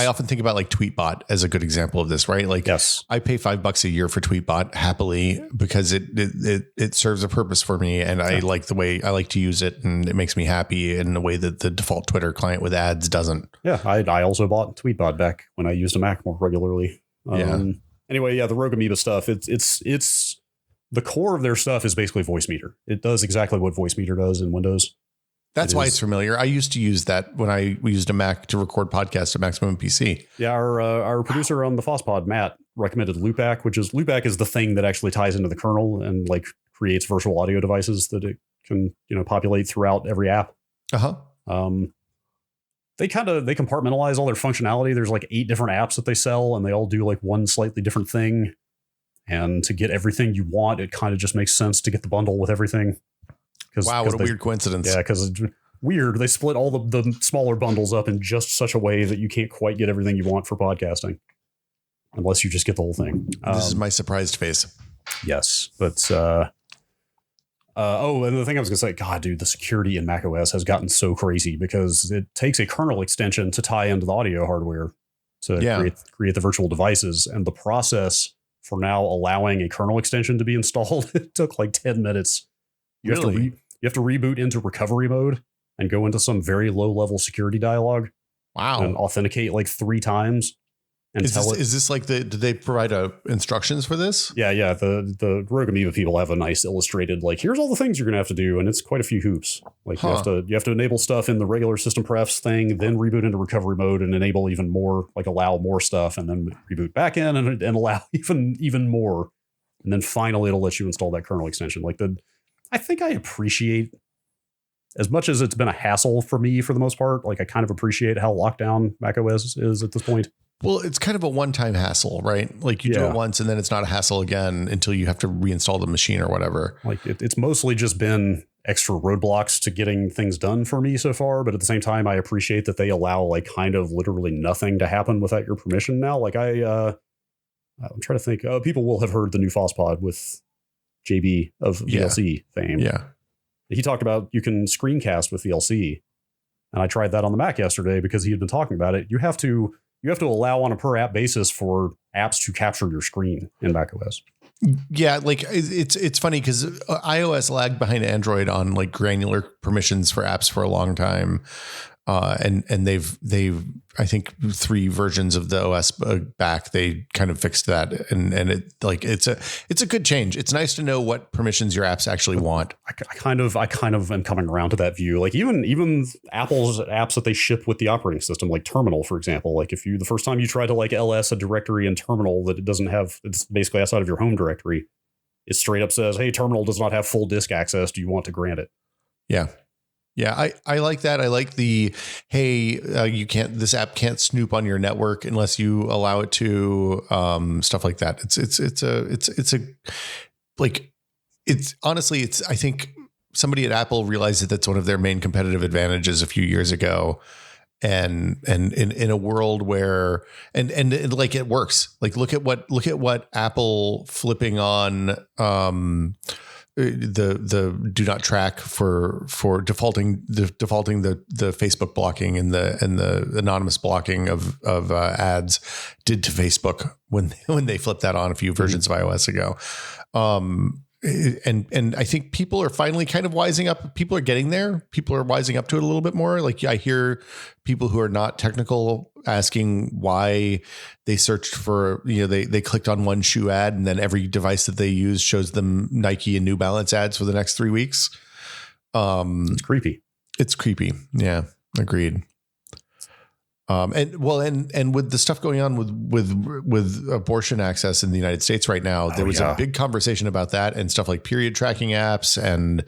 often think about Tweetbot as a good example of this, right? Yes. I pay $5 a year for Tweetbot happily because it serves a purpose for me. And I like the way I like to use it, and it makes me happy in a way that the default Twitter client with ads doesn't. Yeah. I also bought Tweetbot back when I used a Mac more regularly. Anyway, the Rogue Amoeba stuff, it's the core of their stuff is basically Voice Meter. It does exactly what Voice Meter does in Windows. That's why it's familiar. I used to use that when we used a Mac to record podcasts at Maximum PC. Yeah, our producer on the FossPod, Matt, recommended Loopback, which is the thing that actually ties into the kernel and like creates virtual audio devices that it can, populate throughout every app. They compartmentalize all their functionality. There's like 8 different apps that they sell, and they all do like one slightly different thing. And to get everything you want, it kind of just makes sense to get the bundle with everything. Wow, what a weird coincidence. Yeah, because it's weird. They split all the smaller bundles up in just such a way that you can't quite get everything you want for podcasting. Unless you just get the whole thing. This is my surprised face. Yes, but... and the thing I was going to say, God, dude, the security in macOS has gotten so crazy because it takes a kernel extension to tie into the audio hardware to create the virtual devices. And the process for now allowing a kernel extension to be installed, it took like 10 minutes. You have to reboot into recovery mode and go into some very low level security dialog. Wow. And authenticate like 3 times. And is this like did they provide instructions for this? Yeah. The Rogue Amoeba people have a nice illustrated, like, here's all the things you're going to have to do. And it's quite a few hoops. Like you have to enable stuff in the regular system prefs thing, then reboot into recovery mode and enable even more, like allow more stuff, and then reboot back in and allow even more. And then finally it'll let you install that kernel extension. I think I appreciate, as much as it's been a hassle for me for the most part, like I kind of appreciate how locked down macOS is at this point. Well, it's kind of a one-time hassle, right? Like you do it once and then it's not a hassle again until you have to reinstall the machine or whatever. Like it's mostly just been extra roadblocks to getting things done for me so far. But at the same time, I appreciate that they allow like kind of literally nothing to happen without your permission now. Like I'm trying to think, people will have heard the new FossPod with JB of VLC fame. Yeah. He talked about you can screencast with VLC. And I tried that on the Mac yesterday because he had been talking about it. You have to allow on a per app basis for apps to capture your screen in macOS. Yeah, like it's funny because iOS lagged behind Android on like granular permissions for apps for a long time. And they've I think 3 versions of the OS back, they kind of fixed that, and it like it's a good change. It's nice to know what permissions your apps actually want. I kind of am coming around to that view. Like even Apple's apps that they ship with the operating system, like Terminal, for example. Like if the first time you try to like ls a directory in Terminal that it doesn't have, it's basically outside of your home directory, it straight up says, "Hey, Terminal does not have full disk access. Do you want to grant it?" Yeah. Yeah, I like that. I like the, hey, this app can't snoop on your network unless you allow it to, stuff like that. I think somebody at Apple realized that that's one of their main competitive advantages a few years ago. And in a world where, and like it works, like look at what Apple flipping on, the do not track for defaulting the Facebook blocking and the anonymous blocking of ads did to Facebook when they flipped that on a few versions of iOS ago. And I think people are finally kind of wising up. People are getting there. People are wising up to it a little bit more. Like I hear people who are not technical asking why they searched for, they clicked on one shoe ad and then every device that they use shows them Nike and New Balance ads for the next 3 weeks. It's creepy. It's creepy. Yeah, agreed. And with the stuff going on with abortion access in the United States right now, there was a big conversation about that and stuff like period tracking apps and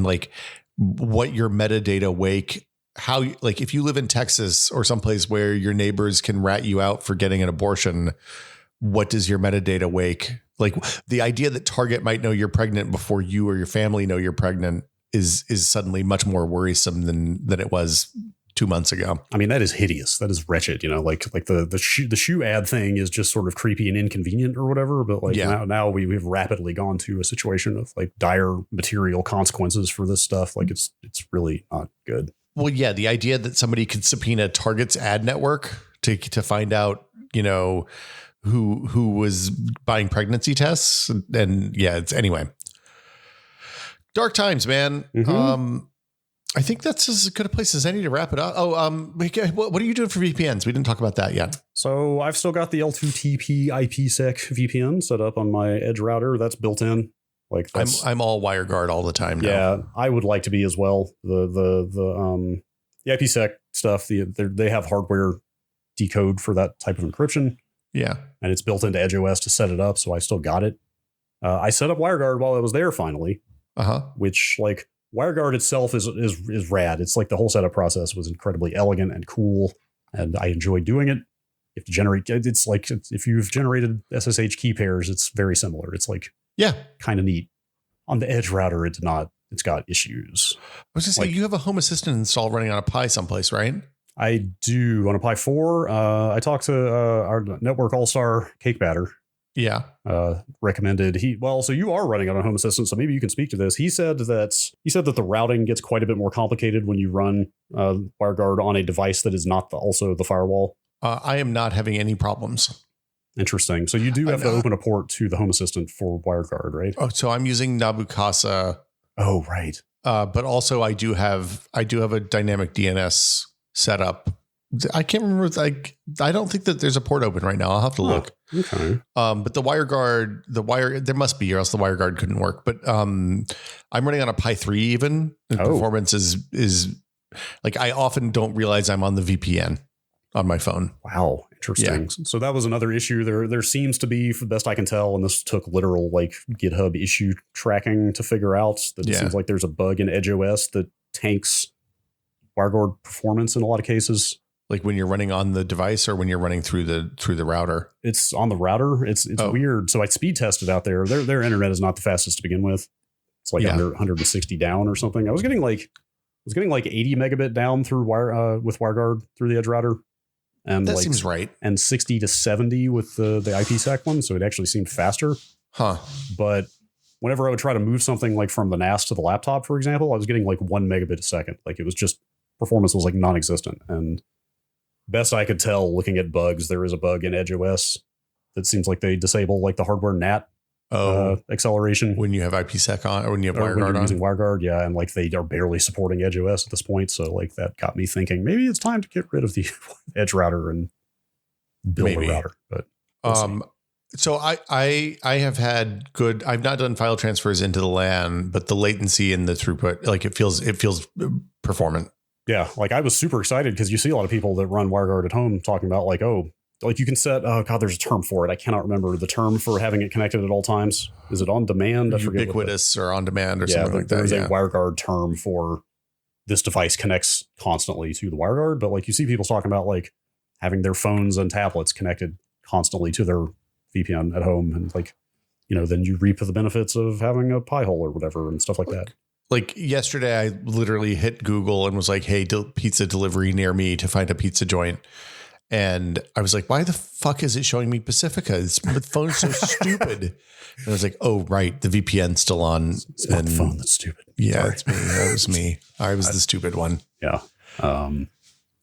like what your metadata wake, how, like if you live in Texas or someplace where your neighbors can rat you out for getting an abortion, what does your metadata wake? Like the idea that Target might know you're pregnant before you or your family know you're pregnant is suddenly much more worrisome than it was 2 months ago. I mean, that is hideous. That is wretched. Like the shoe ad thing is just sort of creepy and inconvenient or whatever. But like now we've rapidly gone to a situation of like dire material consequences for this stuff. Like it's really not good. Well, yeah, the idea that somebody could subpoena Target's ad network to find out, who was buying pregnancy tests, and it's anyway. Dark times, man. Mm-hmm. I think that's as good a place as any to wrap it up. What are you doing for VPNs? We didn't talk about that yet. So I've still got the L2TP IPsec VPN set up on my Edge router. That's built in. Like I'm all WireGuard all the time now. Yeah, I would like to be as well. The IPsec stuff, they have hardware decode for that type of encryption. Yeah. And it's built into EdgeOS to set it up, so I still got it. I set up WireGuard while I was there finally. Which, like, WireGuard itself is rad. It's like the whole setup process was incredibly elegant and cool, and I enjoy doing it. You have to generate, it's like if you've generated SSH key pairs, it's very similar. It's like, yeah, kind of neat. On the Edge router, it's not. It's got issues. I was just saying, you have a Home Assistant installed running on a Pi someplace, right? I do. On a Pi 4. I talked to our network all-star Cake Batter. Yeah. Recommended so you are running on a Home Assistant, so maybe you can speak to this. He said that the routing gets quite a bit more complicated when you run WireGuard on a device that is not also the firewall. I am not having any problems. Interesting. So you do have to open a port to the Home Assistant for WireGuard, right? Oh, so I'm using Nabukasa. Oh, right. But also I do have a dynamic DNS set up. I can't remember. I don't think that there's a port open right now. I'll have to look. Okay. But the WireGuard, there must be, or else the WireGuard couldn't work. But I'm running on a Pi 3 even. And performance is like, I often don't realize I'm on the VPN on my phone. Wow. Interesting. Yeah. So that was another issue. There seems to be, for the best I can tell, and this took literal like GitHub issue tracking to figure out that it seems like there's a bug in EdgeOS that tanks WireGuard performance in a lot of cases. Like when you're running on the device or when you're running through the router? It's on the router. It's weird. So I speed tested out there. Their internet is not the fastest to begin with. It's like 160 down or something. I was getting like 80 megabit down through with WireGuard through the Edge router. And that seems right. And 60 to 70 with the IPsec one. So it actually seemed faster. But whenever I would try to move something like from the NAS to the laptop, for example, I was getting like 1 megabit a second. Like it was just, performance was like non-existent. And best I could tell looking at bugs, there is a bug in EdgeOS that seems like they disable like the hardware NAT acceleration when you have IPsec on, or when you have WireGuard on. Using WireGuard, yeah, and like they are barely supporting EdgeOS at this point. So like that got me thinking maybe it's time to get rid of the Edge router and build a router. But so I have had good. I've not done file transfers into the LAN, but the latency and the throughput, like it feels performant. Yeah, like I was super excited because you see a lot of people that run WireGuard at home talking about like, like you can set, there's a term for it. I cannot remember the term for having it connected at all times. Is it on demand? Ubiquitous or on demand or something like that. There's a WireGuard term for this device connects constantly to the WireGuard. But like you see people talking about like having their phones and tablets connected constantly to their VPN at home. And like, then you reap the benefits of having a Pi-hole or whatever and stuff like that. Like yesterday, I literally hit Google and was like, hey, pizza delivery near me to find a pizza joint. And I was like, why the fuck is it showing me Pacifica? The phone's so stupid. And I was like, oh, right. The VPN's still on. It's not the phone that's stupid. Yeah, it's me. That was me. I was the stupid one. Yeah.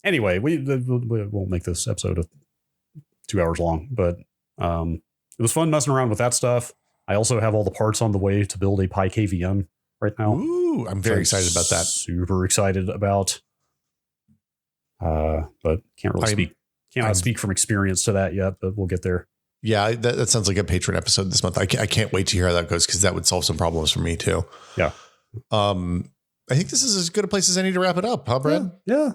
Anyway, we'll make this episode 2 hours long, but it was fun messing around with that stuff. I also have all the parts on the way to build a Pi KVM right now. Ooh, I'm very excited about that. Super excited about. But can't really speak. Cannot speak from experience to that yet, but we'll get there. Yeah, that sounds like a patron episode this month. I can't wait to hear how that goes because that would solve some problems for me too. Yeah. I think this is as good a place as any to wrap it up, huh, Brad? Yeah.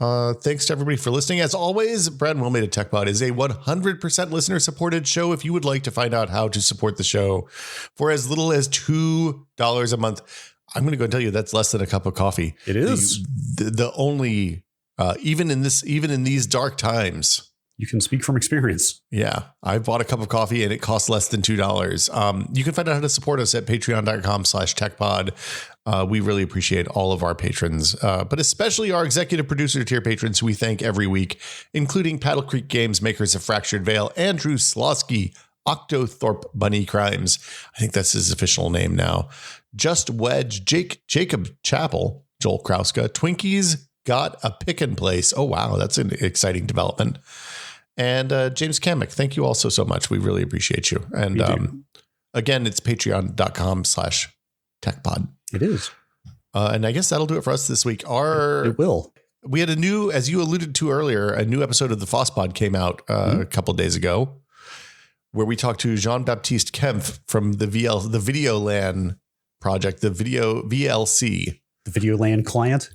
Thanks to everybody for listening. As always, Brad and Will Made a Tech Pod is a 100% listener supported show. If you would like to find out how to support the show for as little as $2 a month, I'm going to go and tell you that's less than a cup of coffee. It is the only. Even in these dark times, you can speak from experience. Yeah. I bought a cup of coffee and it costs less than $2. You can find out how to support us at patreon.com/techpod. We really appreciate all of our patrons, but especially our executive producer tier patrons who we thank every week, including Paddle Creek Games, makers of Fractured Veil, Andrew Slosky, Octothorpe Bunny Crimes. I think that's his official name now. Just Wedge, Jacob Chappell, Joel Krauska, Twinkies, Got a Pick and Place. Oh, wow. That's an exciting development. And James Kamek, thank you all so much. We really appreciate you. And again, it's patreon.com/techpod. It is. And I guess that'll do it for us this week. It will. We had a new, as you alluded to earlier, a new episode of the FOSS Pod came out a couple of days ago. where we talked to Jean-Baptiste Kempf from the Videolan project, the VLC. The Videolan client?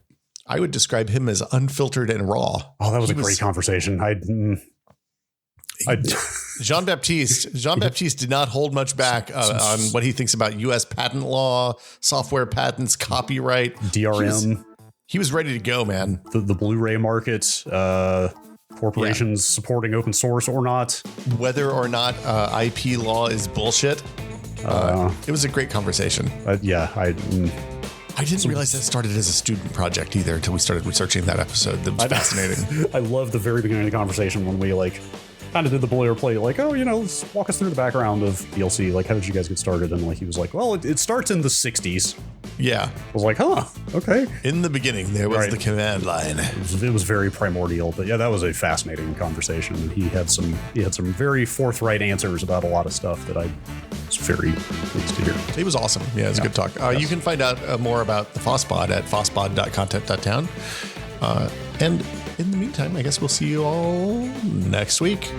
I would describe him as unfiltered and raw. Oh, that was a great conversation. Jean-Baptiste did not hold much back on what he thinks about U.S. patent law, software patents, copyright. DRM. He was ready to go, man. The Blu-ray market, corporations supporting open source or not. Whether or not IP law is bullshit. It was a great conversation. I didn't realize that started as a student project either until we started researching that episode. That was fascinating. I love the very beginning of the conversation when we kind of did the boilerplate, let's walk us through the background of VLC. Like, how did you guys get started? And he was like, well, it starts in the 60s. Yeah. I was like, huh, okay. In the beginning, there was the command line. It was very primordial, but yeah, that was a fascinating conversation. He had some very forthright answers about a lot of stuff that I was very pleased to hear. It was awesome. Yeah, it was a good talk. Yes. You can find out more about the FOSSPod at fosspod.content.town. And in the meantime, I guess we'll see you all next week.